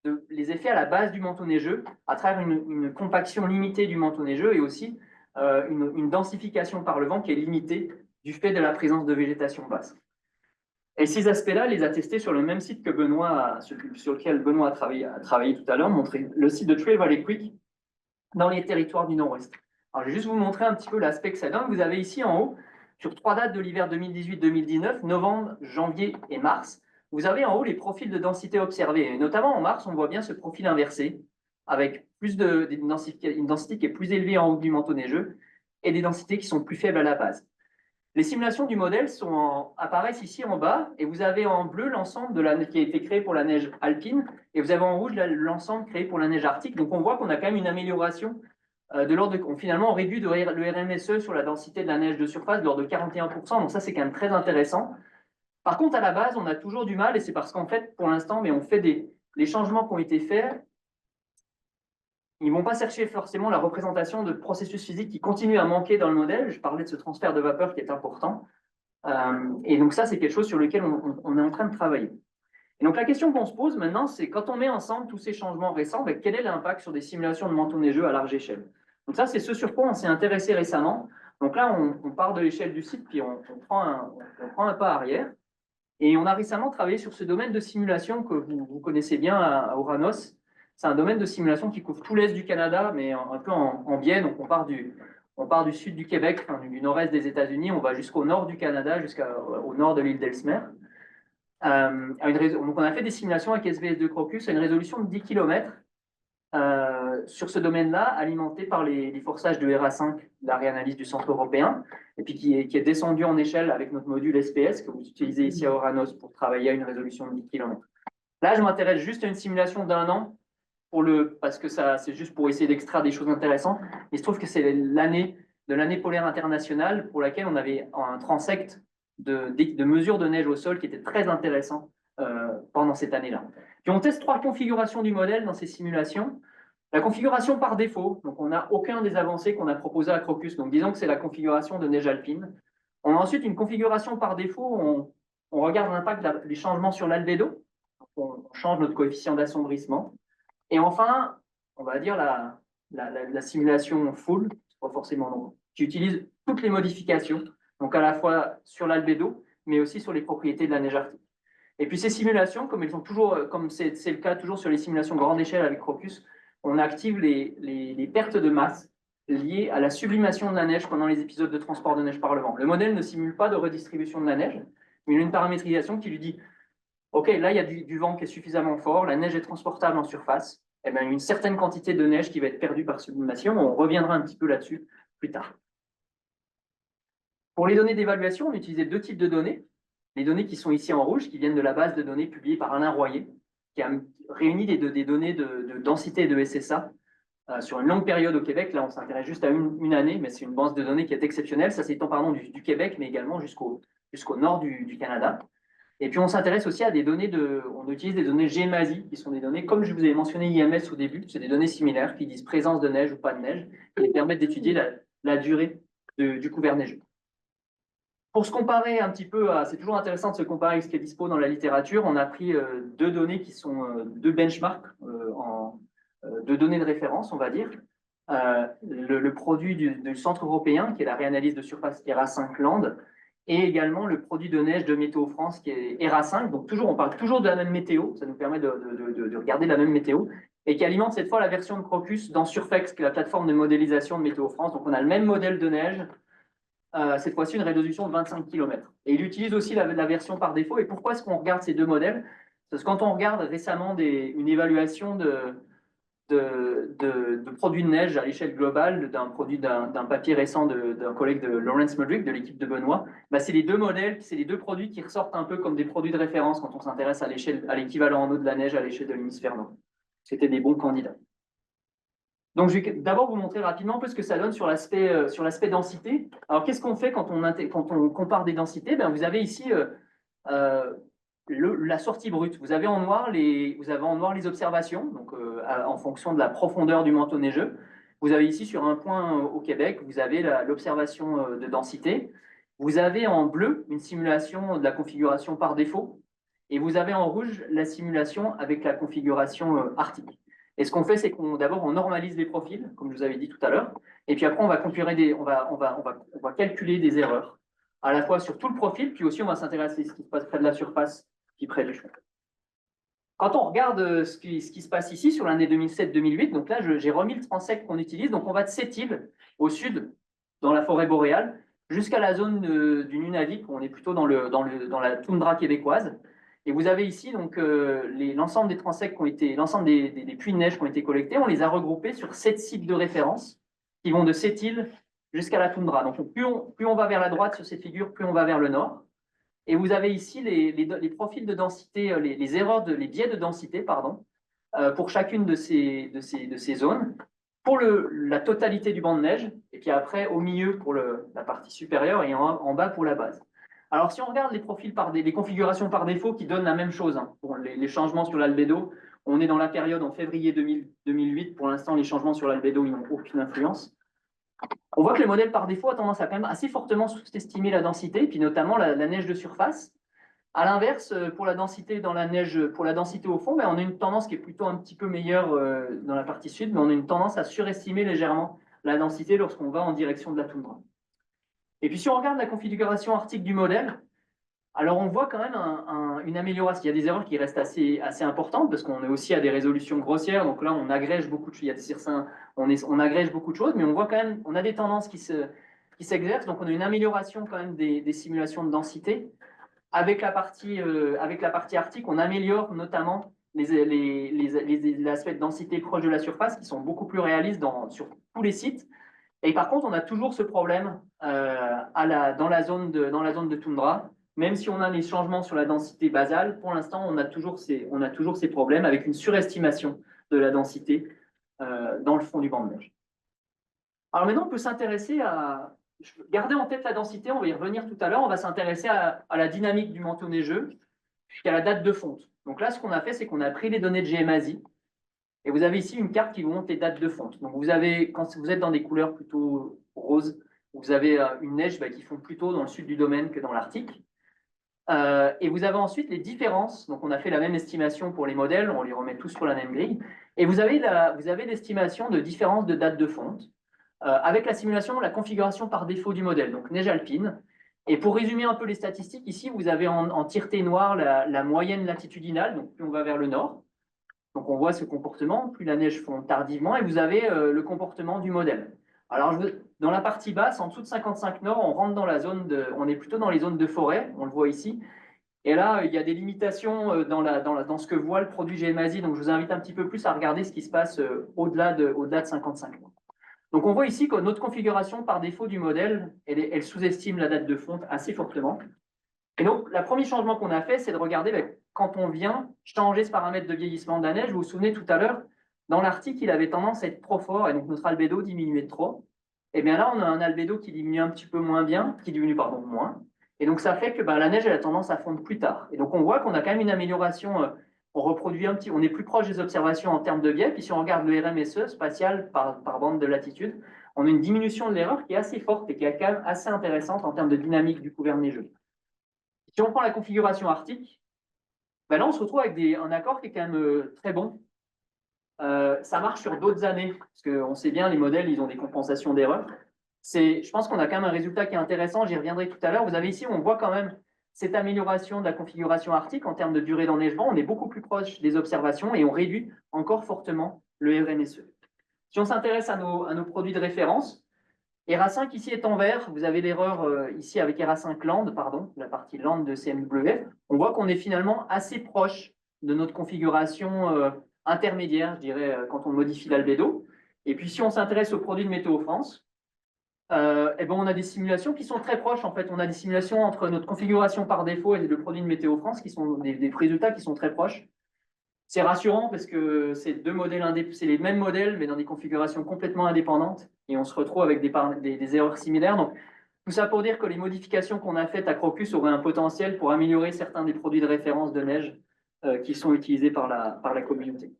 B: à la base du manteau neigeux, à travers une compaction limitée du manteau neigeux et aussi une densification par le vent qui est limitée du fait de la présence de végétation basse. Et ces aspects-là, les a testés sur le même site que sur lequel Benoît a travaillé tout à l'heure, montrer le site de Trail Valley Creek dans les territoires du Nord-Ouest. Alors, je vais juste vous montrer un petit peu l'aspect que ça donne. Vous avez ici en haut, sur 3 dates de l'hiver 2018-2019, novembre, janvier et mars, vous avez en haut les profils de densité observés. Et notamment en mars, on voit bien ce profil inversé, avec une densité qui est plus élevée en haut du manteau neigeux et des densités qui sont plus faibles à la base. Les simulations du modèle apparaissent ici en bas, et vous avez en bleu l'ensemble qui a été créé pour la neige alpine, et vous avez en rouge l'ensemble créé pour la neige arctique. Donc on voit qu'on a quand même une amélioration de l'ordre de... Finalement, on réduit le RMSE sur la densité de la neige de surface de l'ordre de 41%, donc ça c'est quand même très intéressant. Par contre, à la base, on a toujours du mal, et c'est parce qu'en fait, pour l'instant, mais on fait les changements qui ont été faits, ils ne vont pas chercher forcément la représentation de processus physiques qui continuent à manquer dans le modèle. Je parlais de ce transfert de vapeur qui est important. Et donc ça, c'est quelque chose sur lequel on est en train de travailler. Et donc la question qu'on se pose maintenant, c'est quand on met ensemble tous ces changements récents, ben, quel est l'impact sur des simulations de manteaux neigeux à large échelle? Donc ça, c'est ce sur quoi on s'est intéressé récemment. Donc là, on part de l'échelle du site, puis on prend un pas arrière. Et on a récemment travaillé sur ce domaine de simulation que vous connaissez bien à Oranos. C'est un domaine de simulation qui couvre tout l'est du Canada, mais un peu en biais. Donc on part du sud du Québec, enfin, du nord-est des États-Unis, on va jusqu'au nord du Canada, jusqu'au nord de l'île d'Ellesmer. Donc on a fait des simulations avec SVS2 Crocus à une résolution de 10 km sur ce domaine-là, alimenté par les forçages de RA5, la réanalyse du centre européen, et puis qui est descendu en échelle avec notre module SPS que vous utilisez ici à Oranos pour travailler à une résolution de 10 km. Là, je m'intéresse juste à une simulation d'un an, parce que c'est juste pour essayer d'extraire des choses intéressantes. Il se trouve que c'est l'année de l'année polaire internationale pour laquelle on avait un transect de mesures de neige au sol qui était très intéressant pendant cette année-là. Puis on teste 3 configurations du modèle dans ces simulations. La configuration par défaut, donc on n'a aucun des avancées qu'on a proposées à Crocus, donc disons que c'est la configuration de neige alpine. On a ensuite une configuration par défaut où on regarde l'impact des changements sur l'albédo, on change notre coefficient d'assombrissement. Et enfin, on va dire la simulation full, pas forcément non, qui utilise toutes les modifications, donc à la fois sur l'albédo, mais aussi sur les propriétés de la neige arctique. Et puis ces simulations, comme c'est le cas toujours sur les simulations grande échelle avec Crocus, on active les pertes de masse liées à la sublimation de la neige pendant les épisodes de transport de neige par le vent. Le modèle ne simule pas de redistribution de la neige, mais il a une paramétrisation qui lui dit OK, là, il y a du vent qui est suffisamment fort, la neige est transportable en surface, et bien, une certaine quantité de neige qui va être perdue par sublimation, on reviendra un petit peu là-dessus plus tard. Pour les données d'évaluation, on utilisait 2 types de données. Les données qui sont ici en rouge, qui viennent de la base de données publiée par Alain Royer, qui a réuni des données de densité de SSA sur une longue période au Québec. Là, on s'intéresse juste à une année, mais c'est une base de données qui est exceptionnelle. Ça s'étend du Québec, mais également jusqu'au nord du Canada. Et puis, on s'intéresse aussi à des données on utilise des données GMASI, qui sont des données, comme je vous avais mentionné IMS au début, c'est des données similaires qui disent présence de neige ou pas de neige, et permettent d'étudier la durée du couvert neigeux. Pour se comparer un petit peu, c'est toujours intéressant de se comparer avec ce qui est dispo dans la littérature, on a pris 2 données qui sont 2 benchmarks, 2 données de référence, on va dire. Le produit du centre européen, qui est la réanalyse de surface ERA5 Land, et également le produit de neige de Météo France qui est ERA5. Donc on parle toujours de la même météo, ça nous permet de regarder la même météo, et qui alimente cette fois la version de Crocus dans Surfex, qui est la plateforme de modélisation de Météo France. Donc on a le même modèle de neige, cette fois-ci une résolution de 25 km. Et il utilise aussi la version par défaut. Et pourquoi est-ce qu'on regarde ces 2 modèles? Parce que quand on regarde récemment une évaluation de produits de neige à l'échelle globale, d'un papier récent d'un collègue de Lawrence Mudrick, de l'équipe de Benoît, bah c'est les 2 modèles, c'est les 2 produits qui ressortent un peu comme des produits de référence quand on s'intéresse à l'équivalent en eau de la neige à l'échelle de l'hémisphère nord. C'était des bons candidats. Donc, je vais d'abord vous montrer rapidement un peu ce que ça donne sur l'aspect densité. Alors, qu'est-ce qu'on fait quand on compare des densités? Ben, vous avez ici la sortie brute. Vous avez en noir les observations, donc en fonction de la profondeur du manteau neigeux. Vous avez ici sur un point au Québec, vous avez l'observation de densité. Vous avez en bleu une simulation de la configuration par défaut. Et vous avez en rouge la simulation avec la configuration arctique. Et ce qu'on fait, c'est d'abord on normalise les profils, comme je vous avais dit tout à l'heure, et puis après on va on va calculer des erreurs, à la fois sur tout le profil, puis aussi on va s'intéresser à ce qui se passe près de la surface, puis près du fond. Quand on regarde ce qui se passe ici sur l'année 2007-2008, donc là j'ai remis le transect qu'on utilise, donc on va de Sept-Îles au sud, dans la forêt boréale, jusqu'à la zone du Nunavik, où on est plutôt dans la toundra québécoise. Et vous avez ici donc l'ensemble des transects l'ensemble des puits de neige qui ont été collectés, on les a regroupés sur 7 sites de référence qui vont de Sept-Îles jusqu'à la toundra. Donc plus on va vers la droite sur cette figure, plus on va vers le nord. Et vous avez ici les profils de densité, les erreurs, les biais de densité, pardon, pour chacune de ces zones, pour la totalité du banc de neige, et puis après au milieu pour la partie supérieure et en bas pour la base. Alors si on regarde les profils les configurations par défaut qui donnent la même chose, hein, pour les changements sur l'albédo, on est dans la période en février 2008, pour l'instant les changements sur l'albédo ils n'ont aucune influence. On voit que le modèle par défaut a tendance à quand même assez fortement sous-estimer la densité, puis notamment la neige de surface. À l'inverse, pour la densité dans la neige, pour la densité au fond, ben, on a une tendance qui est plutôt un petit peu meilleure dans la partie sud, mais on a une tendance à surestimer légèrement la densité lorsqu'on va en direction de la toundra. Et puis si on regarde la configuration arctique du modèle, alors on voit quand même une amélioration. Il y a des erreurs qui restent assez importantes parce qu'on est aussi à des résolutions grossières. Donc là, on agrège beaucoup de choses. Il y a des circins, on agrège beaucoup de choses, mais on voit quand même, on a des tendances qui s'exercent. Donc on a une amélioration quand même des simulations de densité. Avec la partie arctique, on améliore notamment les aspects de densité proches de la surface qui sont beaucoup plus réalistes sur tous les sites. Et par contre, on a toujours ce problème dans la zone de toundra. Même si on a les changements sur la densité basale, pour l'instant, on a toujours ces problèmes avec une surestimation de la densité dans le fond du banc de neige. Alors maintenant, on peut s'intéresser à... Gardez en tête la densité, on va y revenir tout à l'heure. On va s'intéresser à la dynamique du manteau neigeux et à la date de fonte. Donc là, ce qu'on a fait, c'est qu'on a pris les données de GMASI. Et vous avez ici une carte qui vous montre les dates de fonte. Donc vous avez, quand vous êtes dans des couleurs plutôt roses, vous avez une neige qui fond plutôt dans le sud du domaine que dans l'Arctique. Et vous avez ensuite les différences. Donc on a fait la même estimation pour les modèles, on les remet tous sur la même grille. Et vous avez l'estimation de différence de date de fonte avec la simulation, la configuration par défaut du modèle, donc neige alpine. Et pour résumer un peu les statistiques, ici vous avez en tireté noire la moyenne latitudinale, donc plus on va vers le nord. Donc on voit ce comportement, plus la neige fond tardivement, et vous avez le comportement du modèle. Alors dans la partie basse, en dessous de 55 nord, on rentre dans la zone on est plutôt dans les zones de forêt, on le voit ici. Et là, il y a des limitations dans ce que voit le produit GMASI, donc je vous invite un petit peu plus à regarder ce qui se passe au-delà de 55 nord. Donc on voit ici que notre configuration par défaut du modèle, elle sous-estime la date de fonte assez fortement. Et donc, le premier changement qu'on a fait, c'est de regarder quand on vient changer ce paramètre de vieillissement de la neige. Vous vous souvenez tout à l'heure, dans l'Arctique, il avait tendance à être trop fort et donc notre albédo diminuait de trop. Et bien là, on a un albédo qui diminue un petit peu moins bien, qui diminue moins. Et donc, ça fait que la neige, elle a tendance à fondre plus tard. Et donc, on voit qu'on a quand même une amélioration. On reproduit on est plus proche des observations en termes de biais. Puis si on regarde le RMSE spatial par bande de latitude, on a une diminution de l'erreur qui est assez forte et qui est quand même assez intéressante en termes de dynamique du couvert neigeux. Si on prend la configuration arctique, là, on se retrouve avec un accord qui est quand même très bon. Ça marche sur d'autres années, parce qu'on sait bien, les modèles, ils ont des compensations d'erreurs. Je pense qu'on a quand même un résultat qui est intéressant, j'y reviendrai tout à l'heure. Vous avez ici, on voit quand même cette amélioration de la configuration arctique en termes de durée d'enneigement. On est beaucoup plus proche des observations et on réduit encore fortement le RNSE. Si on s'intéresse à nos produits de référence, ERA5 ici est en vert, vous avez l'erreur ici avec ERA5 Land, pardon, la partie Land de CMWF. On voit qu'on est finalement assez proche de notre configuration intermédiaire, je dirais, quand on modifie l'albédo. Et puis si on s'intéresse aux produits de Météo France, on a des simulations qui sont très proches. En fait, on a des simulations entre notre configuration par défaut et le produit de Météo France qui sont des résultats qui sont très proches. C'est rassurant parce que c'est c'est les mêmes modèles, mais dans des configurations complètement indépendantes. Et on se retrouve avec des erreurs similaires. Donc, tout ça pour dire que les modifications qu'on a faites à Crocus auraient un potentiel pour améliorer certains des produits de référence de neige qui sont utilisés par la communauté.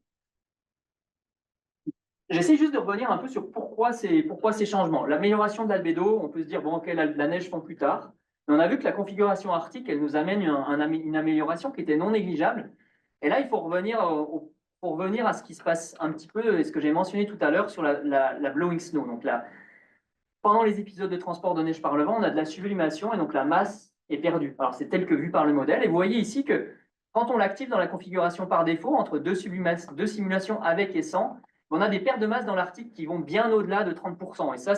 B: J'essaie juste de revenir un peu sur pourquoi ces changements. L'amélioration de l'albédo, on peut se dire, bon, ok, la neige fond plus tard. Mais on a vu que la configuration arctique, elle nous amène une amélioration qui était non négligeable. Et là, il faut revenir à ce qui se passe un petit peu, et ce que j'ai mentionné tout à l'heure sur la blowing snow. Donc pendant les épisodes de transport de neige par le vent, on a de la sublimation et donc la masse est perdue. Alors c'est tel que vu par le modèle. Et vous voyez ici que quand on l'active dans la configuration par défaut, entre deux simulations avec et sans, on a des pertes de masse dans l'Arctique qui vont bien au-delà de 30%. Et ça,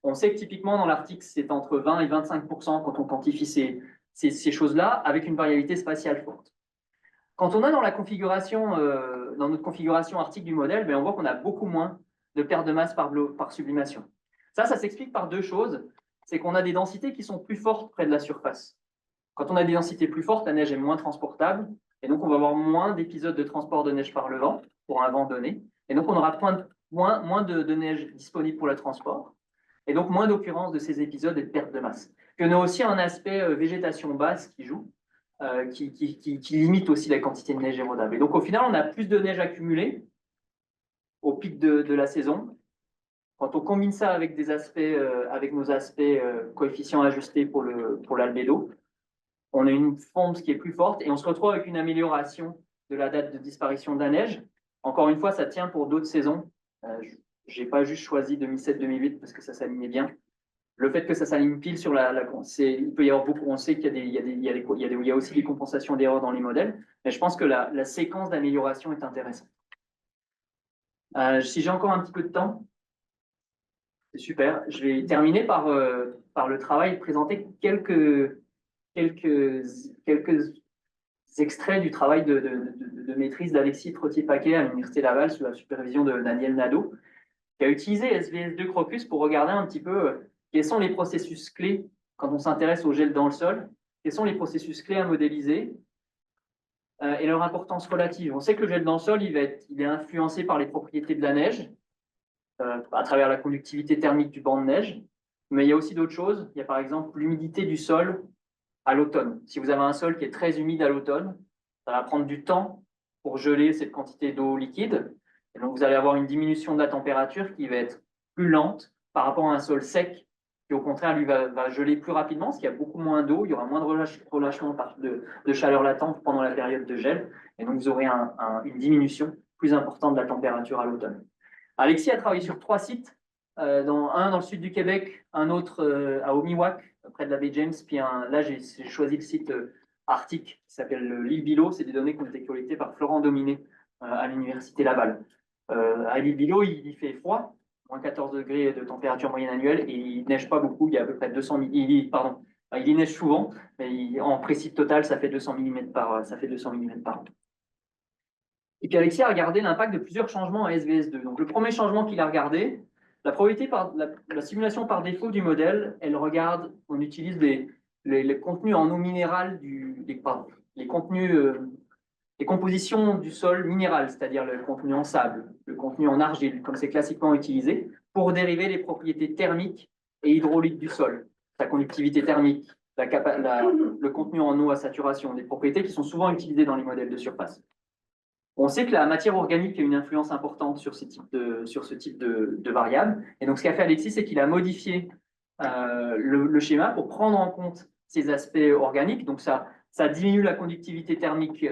B: on sait que typiquement dans l'Arctique, c'est entre 20 et 25% quand on quantifie ces choses-là, avec une variabilité spatiale forte. Quand on a dans notre configuration arctique du modèle, on voit qu'on a beaucoup moins de pertes de masse par sublimation. Ça s'explique par deux choses. C'est qu'on a des densités qui sont plus fortes près de la surface. Quand on a des densités plus fortes, la neige est moins transportable, et donc on va avoir moins d'épisodes de transport de neige par le vent, pour un vent donné, et donc on aura moins de neige disponible pour le transport, et donc moins d'occurrence de ces épisodes et de perte de masse. Puis on a aussi un aspect végétation basse qui joue, qui limite aussi la quantité de neige érodable. Et donc au final, on a plus de neige accumulée au pic de la saison. Quand on combine ça avec avec nos aspects coefficients ajustés pour l'albédo, on a une fonte qui est plus forte et on se retrouve avec une amélioration de la date de disparition de la neige. Encore une fois, ça tient pour d'autres saisons. Je n'ai pas juste choisi 2007-2008 parce que ça s'alignait bien. Le fait que ça s'aligne pile sur il peut y avoir beaucoup, on sait qu'il y a aussi des compensations d'erreurs dans les modèles, mais je pense que la séquence d'amélioration est intéressante. Si j'ai encore un petit peu de temps, c'est super. Je vais terminer par le travail, présenter quelques extraits du travail de maîtrise d'Alexis Trottier-Paquet à l'Université Laval sous la supervision de Daniel Nadeau, qui a utilisé SVS2 Crocus pour regarder un petit peu quels sont les processus clés quand on s'intéresse au gel dans le sol, quels sont les processus clés à modéliser et leur importance relative. On sait que le gel dans le sol, il est influencé par les propriétés de la neige, à travers la conductivité thermique du banc de neige, mais il y a aussi d'autres choses. Il y a par exemple l'humidité du sol à l'automne. Si vous avez un sol qui est très humide à l'automne, ça va prendre du temps pour geler cette quantité d'eau liquide. Et donc, vous allez avoir une diminution de la température qui va être plus lente par rapport à un sol sec qui, au contraire, lui va geler plus rapidement parce qu'il y a beaucoup moins d'eau, il y aura moins de relâchement de chaleur latente pendant la période de gel. Et donc, vous aurez une diminution plus importante de la température à l'automne. Alexis a travaillé sur 3 sites, un dans le sud du Québec, un autre à Omiwak, près de la baie James, puis là j'ai choisi le site arctique qui s'appelle l'île Bilot. C'est des données qui ont été collectées par Florent Dominé à l'Université Laval. À l'île Bilot, il fait froid, moins 14 degrés de température moyenne annuelle, et il neige pas beaucoup, il y a à peu près 200 mm, il y neige souvent, mais en précip total, ça fait 200 mm par an. Et puis Alexis a regardé l'impact de plusieurs changements à SVS2. Donc le premier changement qu'il a regardé, la simulation par défaut du modèle, on utilise les contenus en eau minérale, les contenus, les compositions du sol minéral, c'est-à-dire le contenu en sable, le contenu en argile, comme c'est classiquement utilisé, pour dériver les propriétés thermiques et hydrauliques du sol, sa conductivité thermique, le contenu en eau à saturation, des propriétés qui sont souvent utilisées dans les modèles de surface. On sait que la matière organique a une influence importante sur ce type de variables. Et donc, ce qu'a fait Alexis, c'est qu'il a modifié le schéma pour prendre en compte ces aspects organiques. Donc, ça diminue la conductivité thermique,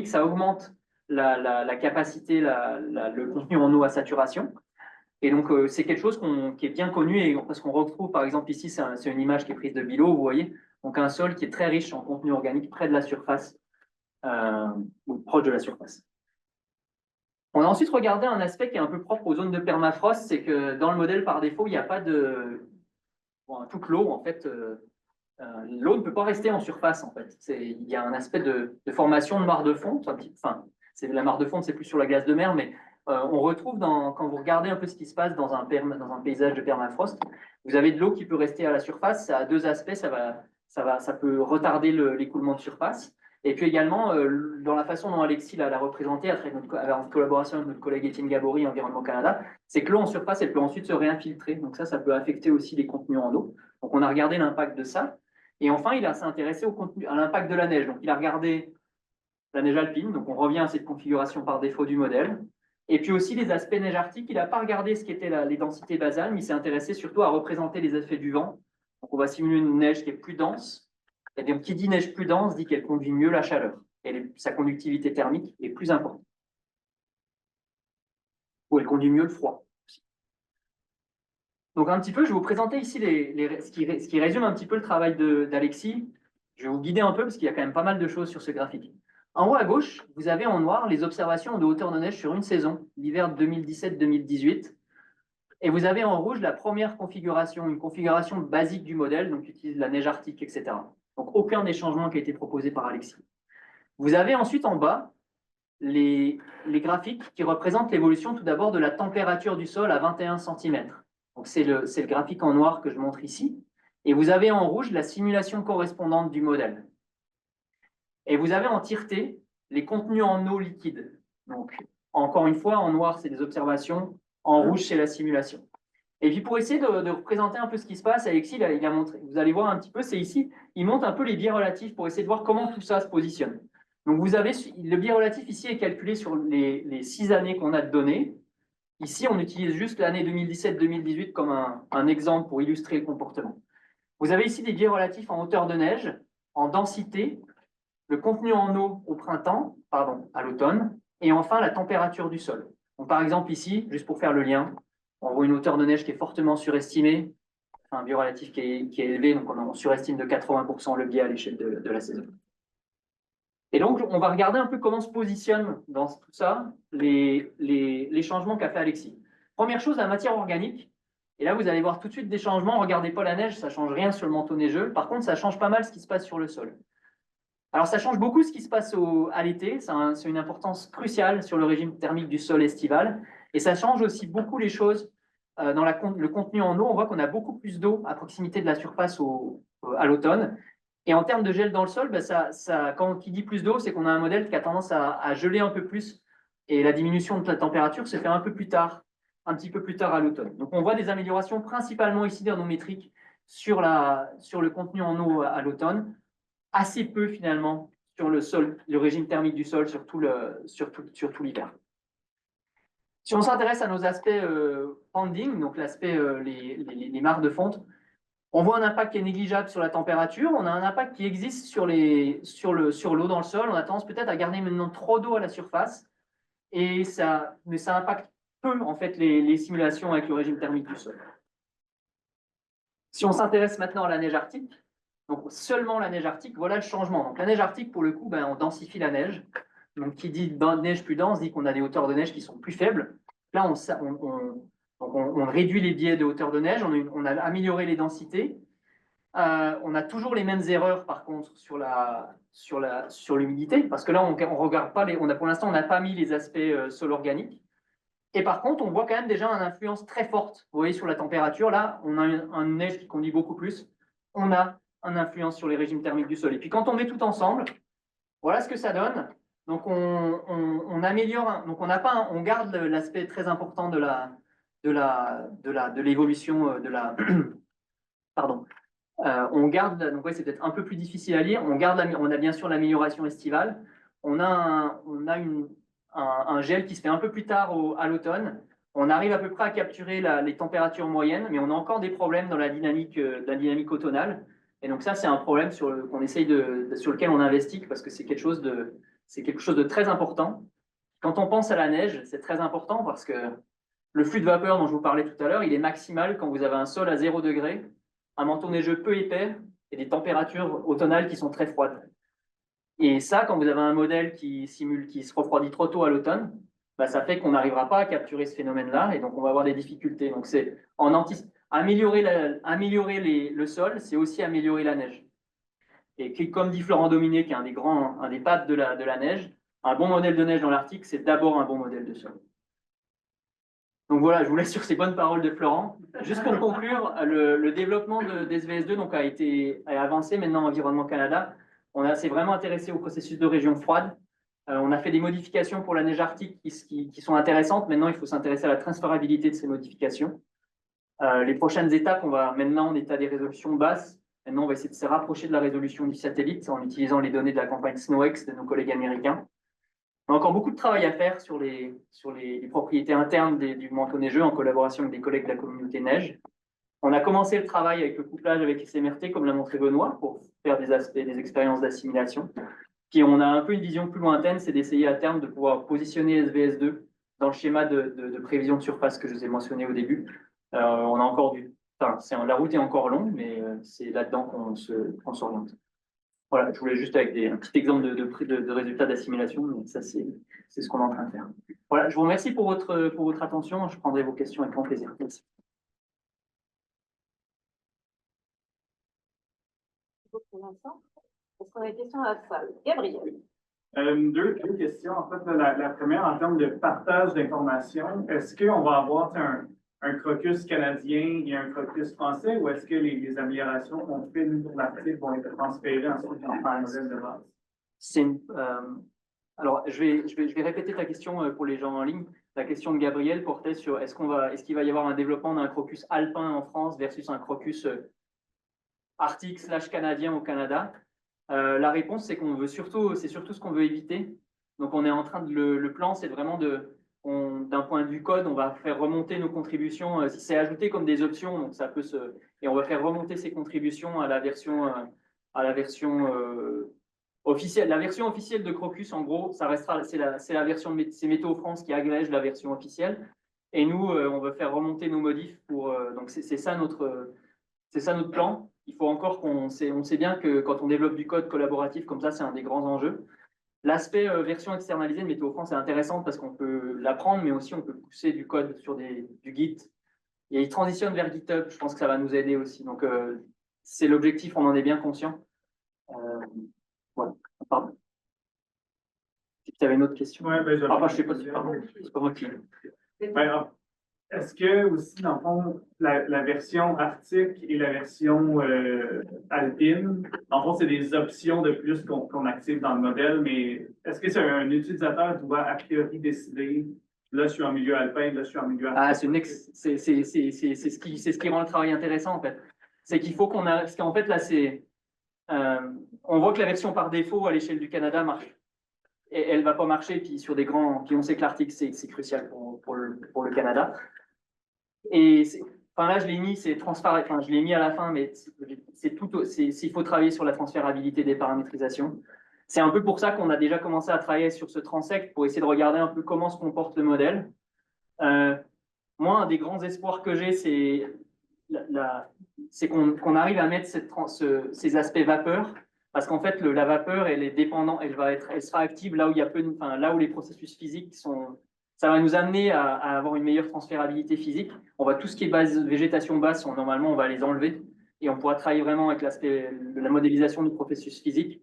B: ça augmente la capacité, le contenu en eau à saturation. Et donc, c'est quelque chose qui est bien connu, parce qu'on retrouve, par exemple, ici, c'est une image qui est prise de Bilot, vous voyez, donc un sol qui est très riche en contenu organique près de la surface, ou proche de la surface. On a ensuite regardé un aspect qui est un peu propre aux zones de permafrost, c'est que dans le modèle par défaut, il n'y a pas toute l'eau, en fait, l'eau ne peut pas rester en surface, en fait. Il y a un aspect de formation de mare de fonte, la mare de fonte, c'est plus sur la glace de mer, mais on retrouve quand vous regardez un peu ce qui se passe dans un paysage de permafrost, vous avez de l'eau qui peut rester à la surface. Ça a deux aspects, ça peut retarder l'écoulement de surface. Et puis également, dans la façon dont Alexis l'a représenté, en collaboration avec notre collègue Étienne Gabory, Environnement Canada, c'est que l'eau en surface, elle peut ensuite se réinfiltrer. Donc ça peut affecter aussi les contenus en eau. Donc on a regardé l'impact de ça. Et enfin, il s'est intéressé à l'impact de la neige. Donc il a regardé la neige alpine. Donc on revient à cette configuration par défaut du modèle. Et puis aussi les aspects neige arctique. Il n'a pas regardé ce qu'étaient les densités basales, mais il s'est intéressé surtout à représenter les effets du vent. Donc on va simuler une neige qui est plus dense. Et donc, qui dit neige plus dense dit qu'elle conduit mieux la chaleur. Et sa conductivité thermique est plus importante. Ou elle conduit mieux le froid aussi. Donc, un petit peu, je vais vous présenter ici ce qui résume un petit peu le travail d'Alexis. Je vais vous guider un peu parce qu'il y a quand même pas mal de choses sur ce graphique. En haut à gauche, vous avez en noir les observations de hauteur de neige sur une saison, l'hiver 2017-2018. Et vous avez en rouge la première configuration, une configuration basique du modèle, donc qui utilise la neige arctique, etc. Donc, aucun des changements qui a été proposé par Alexis. Vous avez ensuite en bas les graphiques qui représentent l'évolution tout d'abord de la température du sol à 21 cm. Donc, c'est le graphique en noir que je montre ici. Et vous avez en rouge la simulation correspondante du modèle. Et vous avez en tireté les contenus en eau liquide. Donc, encore une fois, en noir, c'est des observations. En rouge, c'est la simulation. Et puis, pour essayer de représenter un peu ce qui se passe, Alexis, il a montré, vous allez voir un petit peu, c'est ici, il montre un peu les biais relatifs pour essayer de voir comment tout ça se positionne. Donc, vous avez, le biais relatif ici est calculé sur les 6 années qu'on a de données. Ici, on utilise juste l'année 2017-2018 comme un exemple pour illustrer le comportement. Vous avez ici des biais relatifs en hauteur de neige, en densité, le contenu en eau au printemps, pardon, à l'automne, et enfin la température du sol. Donc, par exemple, ici, juste pour faire le lien, on voit une hauteur de neige qui est fortement surestimée, un biais relatif qui est élevé, donc on surestime de 80% le biais à l'échelle de la saison. Et donc, on va regarder un peu comment se positionnent dans tout ça les changements qu'a fait Alexis. Première chose, la matière organique. Et là, vous allez voir tout de suite des changements. Regardez pas la neige, ça ne change rien sur le manteau neigeux. Par contre, ça change pas mal ce qui se passe sur le sol. Alors, ça change beaucoup ce qui se passe à l'été. C'est une importance cruciale sur le régime thermique du sol estival. Et ça change aussi beaucoup les choses dans le contenu en eau. On voit qu'on a beaucoup plus d'eau à proximité de la surface à l'automne. Et en termes de gel dans le sol, ben quand il dit plus d'eau, c'est qu'on a un modèle qui a tendance à geler un peu plus. Et la diminution de la température se fait un peu plus tard, un petit peu plus tard à l'automne. Donc on voit des améliorations principalement ici dermométriques sur le contenu en eau à l'automne, assez peu finalement sur le sol, le régime thermique du sol sur tout l'hiver. Si on s'intéresse à nos aspects ponding, donc l'aspect les mares de fonte, on voit un impact qui est négligeable sur la température, on a un impact qui existe sur l'eau dans le sol, on a tendance peut-être à garder maintenant trop d'eau à la surface, mais ça impacte peu en fait les simulations avec le régime thermique du sol. Si on s'intéresse maintenant à la neige arctique, donc seulement la neige arctique, voilà le changement. Donc la neige arctique, pour le coup, on densifie la neige. Donc qui dit neige plus dense, dit qu'on a des hauteurs de neige qui sont plus faibles. Là, on réduit les biais de hauteur de neige, on a amélioré les densités. On a toujours les mêmes erreurs, par contre, sur l'humidité, parce que là, on regarde pas pour l'instant, on n'a pas mis les aspects sol organique. Et par contre, on voit quand même déjà une influence très forte. Vous voyez, sur la température, là, on a une neige qui conduit beaucoup plus. On a une influence sur les régimes thermiques du sol. Et puis, quand on met tout ensemble, voilà ce que ça donne. Donc, on améliore, donc on garde l'aspect très important de l'évolution pardon. On garde, donc ouais, c'est peut-être un peu plus difficile à lire. On a bien sûr l'amélioration estivale. On a un gel qui se fait un peu plus tard à l'automne. On arrive à peu près à capturer les températures moyennes, mais on a encore des problèmes dans la dynamique automnale. Et donc ça, c'est un problème sur lequel on investit parce que c'est quelque chose de très important. Quand on pense à la neige, c'est très important parce que le flux de vapeur dont je vous parlais tout à l'heure, il est maximal quand vous avez un sol à 0 degré, un manteau neigeux peu épais et des températures automnales qui sont très froides. Et ça, quand vous avez un modèle qui se refroidit trop tôt à l'automne, ça fait qu'on n'arrivera pas à capturer ce phénomène-là et donc on va avoir des difficultés. Donc c'est améliorer le sol, c'est aussi améliorer la neige. Et comme dit Florent Dominé, qui est un des pattes de la neige, un bon modèle de neige dans l'Arctique, c'est d'abord un bon modèle de sol. Donc voilà, je vous laisse sur ces bonnes paroles de Florent. Juste pour conclure, le développement d'SVS2 a avancé maintenant Environnement Canada. On s'est vraiment intéressé au processus de région froide. On a fait des modifications pour la neige arctique qui sont intéressantes. Maintenant, il faut s'intéresser à la transférabilité de ces modifications. Les prochaines étapes, maintenant en état des résolutions basses. Maintenant, on va essayer de se rapprocher de la résolution du satellite en utilisant les données de la campagne SNOWEX de nos collègues américains. On a encore beaucoup de travail à faire sur les propriétés internes du manteau neigeux en collaboration avec des collègues de la communauté neige. On a commencé le travail avec le couplage avec SMRT, comme l'a montré Benoît, pour faire des expériences d'assimilation. Puis on a un peu une vision plus lointaine, c'est d'essayer à terme de pouvoir positionner SVS2 dans le schéma de prévision de surface que je vous ai mentionné au début. On a encore la route est encore longue, mais c'est là-dedans qu'on s'oriente. Voilà, je voulais juste avec un petit exemple de résultats d'assimilation, mais ça c'est ce qu'on est en train de faire. Voilà, je vous remercie pour votre attention, je prendrai vos questions avec grand plaisir. Merci.
A: Pour l'instant, est-ce qu'on a des questions à la salle? Gabriel.
C: Deux questions. En fait, la première, en termes de partage d'informations, est-ce qu'on va avoir un crocus canadien et un crocus français, ou est-ce que les améliorations qu'on fait nous, pour l'Arctique vont être transférées ensuite dans le modèle de base?
B: Alors, je vais répéter ta question pour les gens en ligne. La question de Gabriel portait sur est-ce qu'il va y avoir un développement d'un crocus alpin en France versus un crocus arctique / canadien au Canada. La réponse, c'est c'est surtout ce qu'on veut éviter. Donc, on est en train de le plan, c'est vraiment d'un point de vue code, on va faire remonter nos contributions. C'est ajouté comme des options, donc ça peut et on va faire remonter ces contributions à la version officielle. La version officielle de Crocus, en gros, ça restera, c'est la version c'est Météo France qui agrège la version officielle. Et nous, on veut faire remonter nos modifs donc c'est ça notre plan. Il faut encore on sait bien que quand on développe du code collaboratif comme ça, c'est un des grands enjeux. L'aspect version externalisée de Météo France est intéressant parce qu'on peut l'apprendre, mais aussi on peut pousser du code sur du Git. Et il transitionne vers GitHub, je pense que ça va nous aider aussi. Donc, c'est l'objectif, on en est bien conscient. Voilà, pardon. Si tu avais une autre question.
C: Ouais, ben,
B: je sais pas si c'est pas moi qui.
C: Est-ce que aussi, dans le fond, la version arctique et la version alpine, en fond, c'est des options de plus qu'on active dans le modèle, mais est-ce que c'est un utilisateur doit a priori décider, là, je suis en milieu alpin, là, je suis en milieu arctique?
B: C'est ce qui rend le travail intéressant, en fait. C'est qu'il faut qu'on a. Parce qu'en fait, là, on voit que la version par défaut à l'échelle du Canada marche. Et elle ne va pas marcher, puis sur des grands. Puis on sait que l'Arctique, c'est crucial pour le Canada. Et là, je l'ai mis, c'est transparent. Enfin, je l'ai mis à la fin, mais s'il faut travailler sur la transférabilité des paramétrisations. C'est un peu pour ça qu'on a déjà commencé à travailler sur ce transect pour essayer de regarder un peu comment se comporte le modèle. Moi, un des grands espoirs que j'ai, c'est qu'on arrive à mettre ces aspects vapeur, parce qu'en fait, la vapeur, elle est dépendante, elle sera active là où il y a là où les processus physiques sont. Ça va nous amener à avoir une meilleure transférabilité physique. Tout ce qui est végétation basse, normalement, on va les enlever et on pourra travailler vraiment avec l'aspect de la modélisation du processus physique.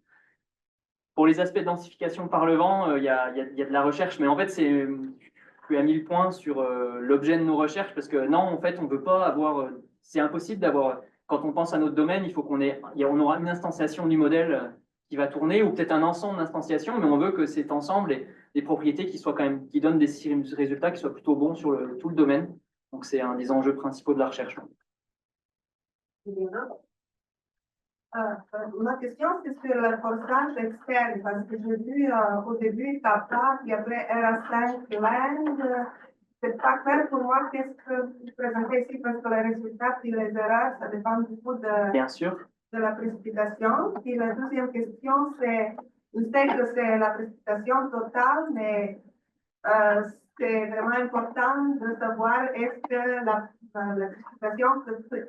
B: Pour les aspects de densification par le vent, il y a de la recherche, mais en fait, tu as mis le point sur l'objet de nos recherches, parce que non, en fait, on ne veut pas avoir. C'est impossible d'avoir. Quand on pense à notre domaine, il faut on aura une instantiation du modèle qui va tourner, ou peut-être un ensemble d'instanciations, mais on veut que cet ensemble ait des propriétés qui donnent des résultats qui soient plutôt bons sur tout le domaine. Donc, c'est un des enjeux principaux de la recherche.
D: Ma question, c'est sur le forçage externe, parce que j'ai vu au début Kappa, puis après RA5 Land. C'est pas clair pour moi qu'est-ce que vous présentez ici, parce que les résultats et les erreurs, ça dépend beaucoup
B: Bien sûr.
D: De la précipitation. Puis la deuxième question, c'est, je sais que c'est la précipitation totale, mais c'est vraiment important de savoir est-ce que la précipitation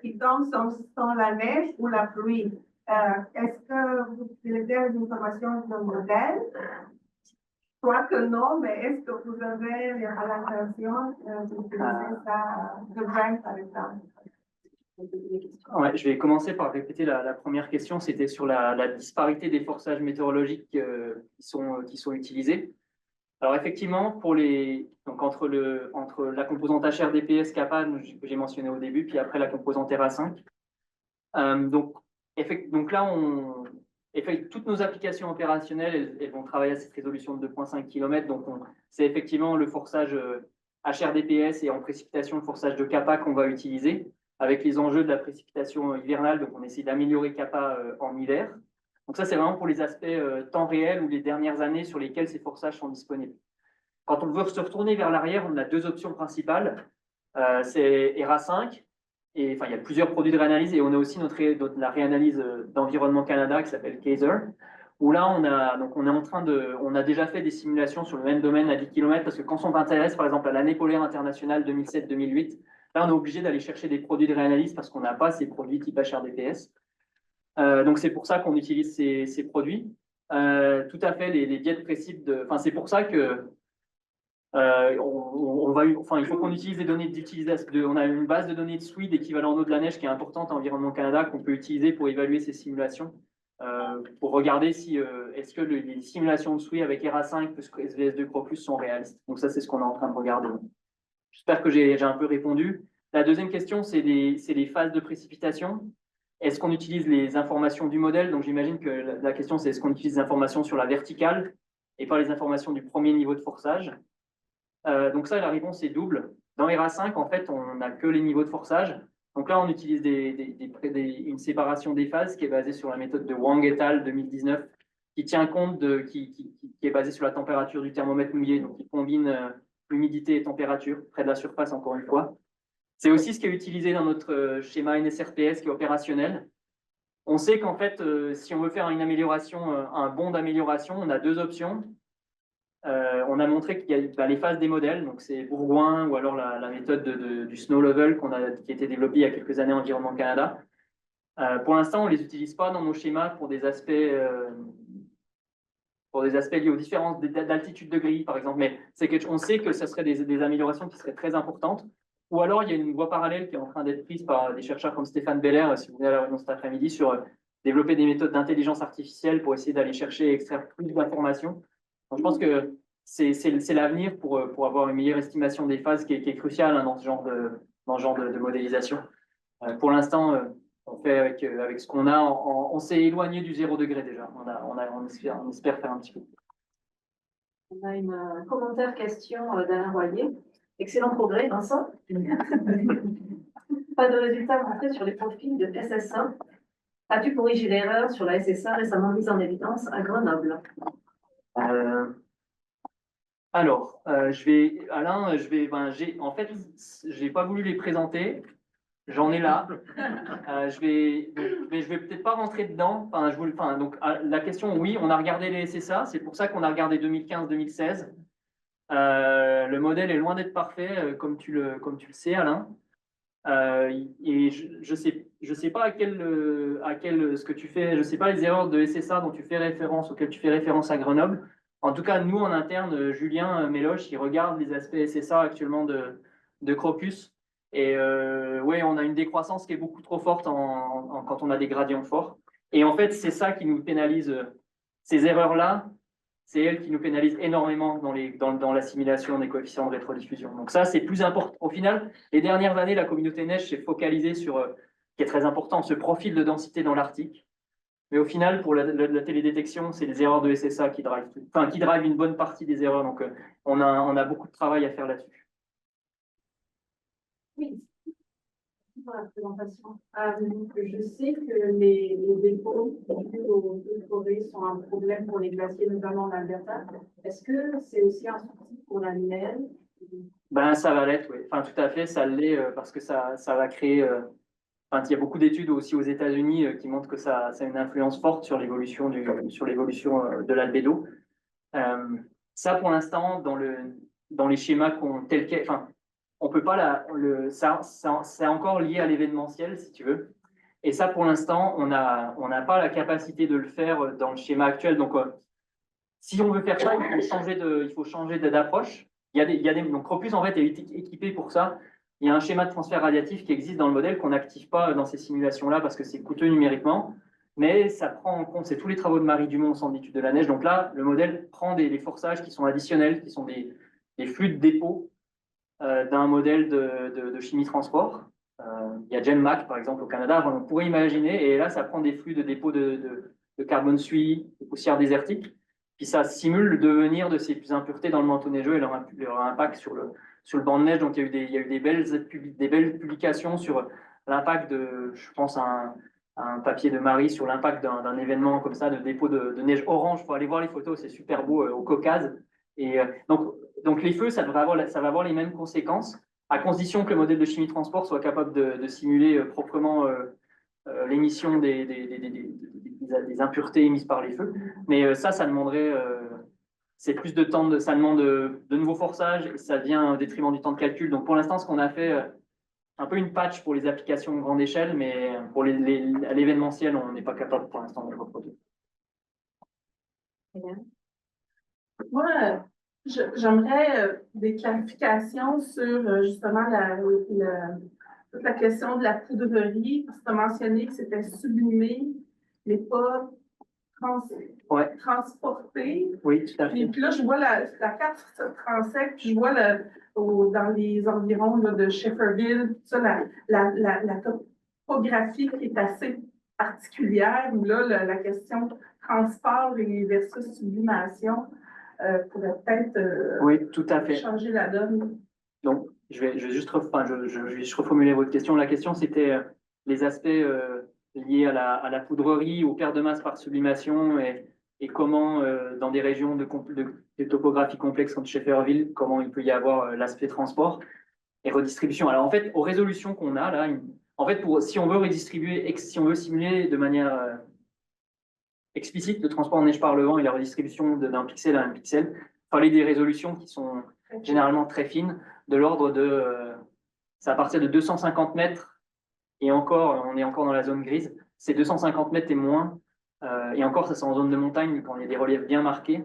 D: qui tombe sont la neige ou la pluie. Est-ce que vous utilisez des informations de modèle? Soit que non, mais est-ce que vous avez l'intention d'utiliser ça de grain, par exemple?
B: Ouais, je vais commencer par répéter la première question. C'était sur la disparité des forçages météorologiques qui sont utilisés. Alors effectivement, donc entre la composante HRDPS Kappa que j'ai mentionné au début, puis après la composante RA5. Donc là, toutes nos applications opérationnelles, elles vont travailler à cette résolution de 2,5 km. Donc c'est effectivement le forçage HRDPS et en précipitation le forçage de Kappa qu'on va utiliser, avec les enjeux de la précipitation hivernale. Donc on essaie d'améliorer Kappa en hiver. Donc ça, c'est vraiment pour les aspects temps réel ou les dernières années sur lesquels ces forçages sont disponibles. Quand on veut se retourner vers l'arrière, on a deux options principales. C'est ERA5, et il y a plusieurs produits de réanalyse, et on a aussi la réanalyse d'Environnement Canada qui s'appelle CASER, où là, on a déjà fait des simulations sur le même domaine à 10 km, parce que quand on s'intéresse, par exemple, à l'année polaire internationale 2007-2008, là, on est obligé d'aller chercher des produits de réanalyse parce qu'on n'a pas ces produits type HRDPS. Donc c'est pour ça qu'on utilise ces produits. Tout à fait, les biais de précip c'est pour ça que il faut qu'on utilise des données d'utilisation. On a une base de données de SWID équivalent en eau de la neige qui est importante à Environnement Canada qu'on peut utiliser pour évaluer ces simulations, pour regarder si est-ce que les simulations de SWID avec ERA5 plus SVS2 Crocus sont réalistes. Donc ça, c'est ce qu'on est en train de regarder. J'espère que j'ai un peu répondu. La deuxième question, c'est les phases de précipitation. Est-ce qu'on utilise les informations du modèle? Donc j'imagine que la question, c'est est-ce qu'on utilise les informations sur la verticale et pas les informations du premier niveau de forçage? Donc ça, la réponse est double. Dans ERA5, en fait, on n'a que les niveaux de forçage. Donc là, on utilise une séparation des phases qui est basée sur la méthode de Wang et al. 2019, qui tient compte qui est basée sur la température du thermomètre mouillé, donc qui combine humidité et température près de la surface, encore une fois. C'est aussi ce qui est utilisé dans notre schéma NSRPS qui est opérationnel. On sait qu'en fait, si on veut faire une amélioration, un bond d'amélioration, on a deux options. On a montré qu'il y a les phases des modèles, donc c'est Bourgoin ou alors la méthode du Snow Level qui a été développée il y a quelques années Environnement Canada. Pour l'instant, on ne les utilise pas dans nos schémas pour des aspects liés aux différences d'altitude de grille, par exemple, mais on sait que ce serait des améliorations qui seraient très importantes. Ou alors, il y a une voie parallèle qui est en train d'être prise par des chercheurs comme Stéphane Beller, si vous venez à la réunion cet après-midi, sur développer des méthodes d'intelligence artificielle pour essayer d'aller chercher et extraire plus d'informations. Donc, je pense que c'est l'avenir pour avoir une meilleure estimation des phases qui est cruciale hein, dans ce genre de modélisation. Pour l'instant, on fait avec ce qu'on a. On s'est éloigné du 0 degré déjà. On espère faire un petit peu.
A: On a un commentaire question d'Alain Royer. Excellent progrès, Vincent. Pas de résultats montrés sur les profils de SSA. As-tu corrigé l'erreur sur la SSA récemment mise en évidence à Grenoble?
B: Alors, Alain, en fait, j'ai pas voulu les présenter. J'en ai là. Mais je vais peut-être pas rentrer dedans. Donc, la question, oui, on a regardé les SSA. C'est pour ça qu'on a regardé 2015-2016. Le modèle est loin d'être parfait, comme tu le sais, Alain. Et je sais pas ce que tu fais. Je sais pas les erreurs de SSA dont tu fais référence, auxquelles tu fais référence à Grenoble. En tout cas, nous en interne, Julien Méloche, il regarde les aspects SSA actuellement de Crocus. Et ouais, on a une décroissance qui est beaucoup trop forte quand on a des gradients forts. Et en fait, c'est ça qui nous pénalise. Ces erreurs-là, c'est elles qui nous pénalisent énormément dans l'assimilation des coefficients de rétrodiffusion. Donc ça, c'est plus important. Au final, les dernières années, la communauté neige s'est focalisée sur, qui est très important, ce profil de densité dans l'Arctique. Mais au final, pour la télédétection, c'est les erreurs de SSA qui drivent qui drivent une bonne partie des erreurs. Donc, on a beaucoup de travail à faire là-dessus.
E: Oui, pour la présentation. Je sais que les dépôts dus aux feux de forêt sont un problème pour les glaciers, notamment en Alberta. Est-ce que c'est aussi un souci pour la neige?
B: Ben, ça va l'être, oui. Enfin, tout à fait, ça l'est parce que ça va créer. Il y a beaucoup d'études aussi aux États-Unis qui montrent que ça a une influence forte sur l'évolution de l'albédo. Ça, pour l'instant, dans les schémas tels quels, on peut pas c'est encore lié à l'événementiel, si tu veux. Et ça, pour l'instant, on n'a pas la capacité de le faire dans le schéma actuel. Donc, si on veut faire ça, il faut changer d'approche. Donc, Crocus, en fait, est équipé pour ça. Il y a un schéma de transfert radiatif qui existe dans le modèle qu'on n'active pas dans ces simulations-là parce que c'est coûteux numériquement. Mais ça prend en compte, c'est tous les travaux de Marie Dumont au Centre d'études de la neige. Donc là, le modèle prend des forçages qui sont additionnels, qui sont des flux de dépôt d'un modèle de chimie transport. Il y a GenMac, par exemple, au Canada. On pourrait imaginer, et là, ça prend des flux de dépôt de carbone suie, de poussière désertique, puis ça simule le devenir de ces impuretés dans le manteau neigeux et leur impact sur le banc de neige. Donc, il y a eu des belles publications sur l'impact je pense, un papier de Marie sur l'impact d'un événement comme ça, de dépôt de neige orange. Il faut aller voir les photos, c'est super beau au Caucase. Et donc les feux, ça va avoir les mêmes conséquences, à condition que le modèle de chimie transport soit capable de simuler proprement l'émission des impuretés émises par les feux. Mais ça demanderait c'est plus de temps, ça demande de nouveaux forçages et ça vient au détriment du temps de calcul. Donc pour l'instant, ce qu'on a fait, un peu une patch pour les applications grande échelle, mais pour à l'événementiel, on n'est pas capable pour l'instant de le reproduire.
E: Moi, j'aimerais des clarifications sur justement toute la question de la poudrerie. Tu as mentionné que c'était sublimé, mais pas
B: Ouais.
F: transporter.
B: Oui, tout à fait.
F: Puis là, je vois la carte se transecte, puis je vois dans les environs là, de Shefferville, tout ça, la topographie qui est assez particulière, où là, la question transport et versus sublimation pourrait peut-être
B: Oui, tout à fait.
F: changer la donne.
B: Donc, je vais juste je vais juste reformuler votre question. La question, c'était les aspects liés à la poudrerie, aux paires de masse par sublimation et comment, dans des régions de topographie complexe comme Shefferville, comment il peut y avoir l'aspect transport et redistribution. Alors, en fait, aux résolutions qu'on a là, en fait, si on veut redistribuer, si on veut simuler de manière explicite le transport en neige par le vent et la redistribution d'un pixel à un pixel, il fallait des résolutions qui sont généralement très fines, de l'ordre de, c'est à partir de 250 mètres, et encore, on est encore dans la zone grise, c'est 250 mètres et moins, et encore, ça c'est en zone de montagne, quand il y a des reliefs bien marqués,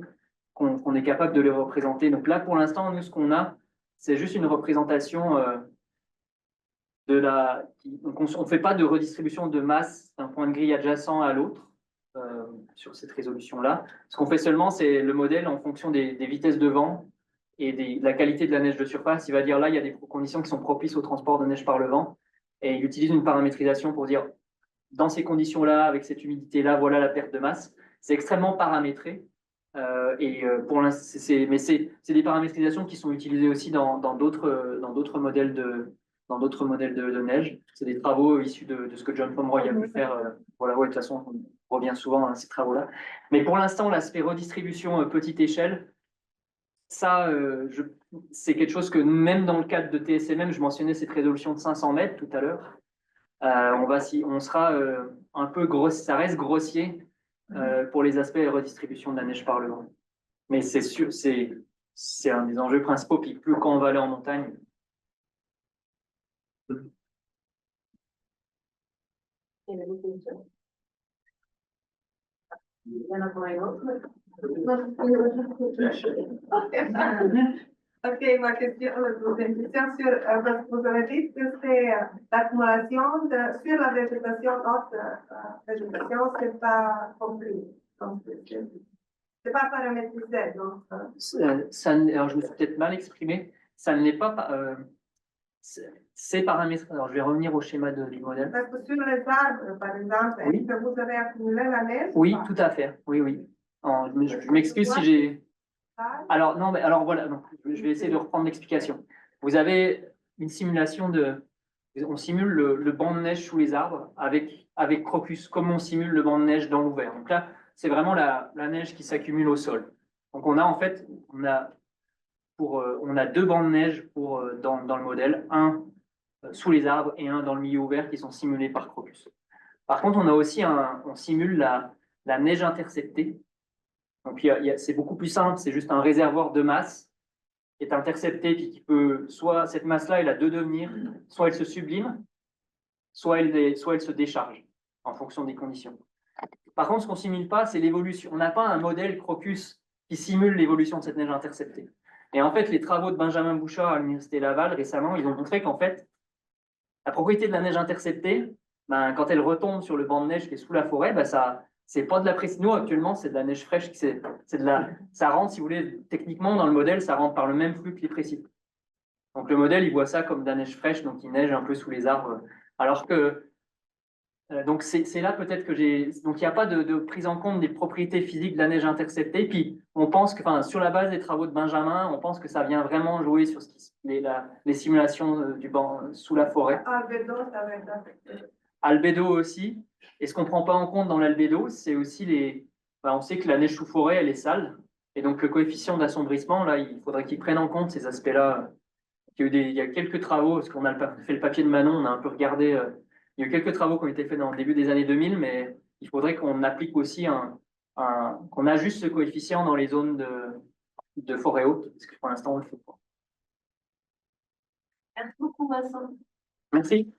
B: qu'on est capable de les représenter. Donc là, pour l'instant, nous, ce qu'on a, c'est juste une représentation donc on ne fait pas de redistribution de masse d'un point de grille adjacent à l'autre sur cette résolution-là. Ce qu'on fait seulement, c'est le modèle en fonction des vitesses de vent et de la qualité de la neige de surface. Il va dire là, il y a des conditions qui sont propices au transport de neige par le vent. Et il utilise une paramétrisation pour dire, dans ces conditions-là, avec cette humidité-là, voilà la perte de masse. C'est extrêmement paramétré. Pour l'instant, mais c'est des paramétrisations qui sont utilisées aussi dans d'autres modèles de neige. C'est des travaux issus de ce que John Pomeroy a pu faire. Voilà, ouais, de toute façon, on revient souvent à ces travaux-là. Mais pour l'instant, l'aspect redistribution petite échelle, ça, c'est quelque chose que même dans le cadre de TSMM, je mentionnais cette résolution de 500 mètres tout à l'heure. On sera un peu ça reste grossier pour les aspects de redistribution de la neige par le vent. Mais c'est sûr, c'est un des enjeux principaux. Puis plus quand on va aller en montagne.
A: Il y a des questions. Il y en a pour une autre.
D: Ok, ma question, une question sur, parce que vous avez dit que c'est l'accumulation sur la végétation, notre végétation, c'est pas compris. C'est pas paramétrisé, donc.
B: Alors, je me suis peut-être mal exprimé. Ça ne l'est pas. C'est paramétré. Alors, je vais revenir au schéma du modèle.
D: Parce que sur les arbres, par exemple,
B: Oui.
D: est-ce que vous avez accumulé la neige?
B: Oui, tout à fait. Oui, oui. Je m'excuse si j'ai. Alors, non, mais alors voilà, donc, je vais essayer de reprendre l'explication. Vous avez une simulation on simule le banc de neige sous les arbres avec Crocus, comme on simule le banc de neige dans l'ouvert. Donc là, c'est vraiment la neige qui s'accumule au sol. Donc on a deux bancs de neige dans le modèle, un sous les arbres et un dans le milieu ouvert qui sont simulés par Crocus. Par contre, on a aussi on simule la neige interceptée. Donc c'est beaucoup plus simple, c'est juste un réservoir de masse qui est intercepté, puis qui peut, soit cette masse-là, elle a deux devenirs, soit elle se sublime, soit elle se décharge en fonction des conditions. Par contre, ce qu'on ne simule pas, c'est l'évolution. On n'a pas un modèle Crocus qui simule l'évolution de cette neige interceptée. Et en fait, les travaux de Benjamin Bouchard à l'Université Laval récemment, ils ont montré qu'en fait, la propriété de la neige interceptée, quand elle retombe sur le banc de neige qui est sous la forêt, c'est pas de la précipitation. Nous, actuellement, c'est de la neige fraîche. Ça rentre, si vous voulez, techniquement, dans le modèle, ça rentre par le même flux que les précipitations. Donc, le modèle, il voit ça comme de la neige fraîche, donc il neige un peu sous les arbres. Alors que, donc, c'est là peut-être que donc, il n'y a pas de prise en compte des propriétés physiques de la neige interceptée. Puis, on pense que, sur la base des travaux de Benjamin, on pense que ça vient vraiment jouer sur les simulations du banc sous la forêt.
D: Albédo, ça va être affecté.
B: Albédo aussi. Et ce qu'on ne prend pas en compte dans l'albédo, c'est aussi on sait que la neige sous forêt, elle est sale. Et donc, le coefficient d'assombrissement, là, il faudrait qu'il prenne en compte ces aspects-là. Il y a quelques travaux, parce qu'on a fait le papier de Manon, on a un peu regardé. Il y a eu quelques travaux qui ont été faits dans le début des années 2000, mais il faudrait qu'on applique aussi qu'on ajuste ce coefficient dans les zones de forêt haute, parce que pour l'instant, on ne le fait pas.
A: Merci beaucoup, Vincent.
B: Merci.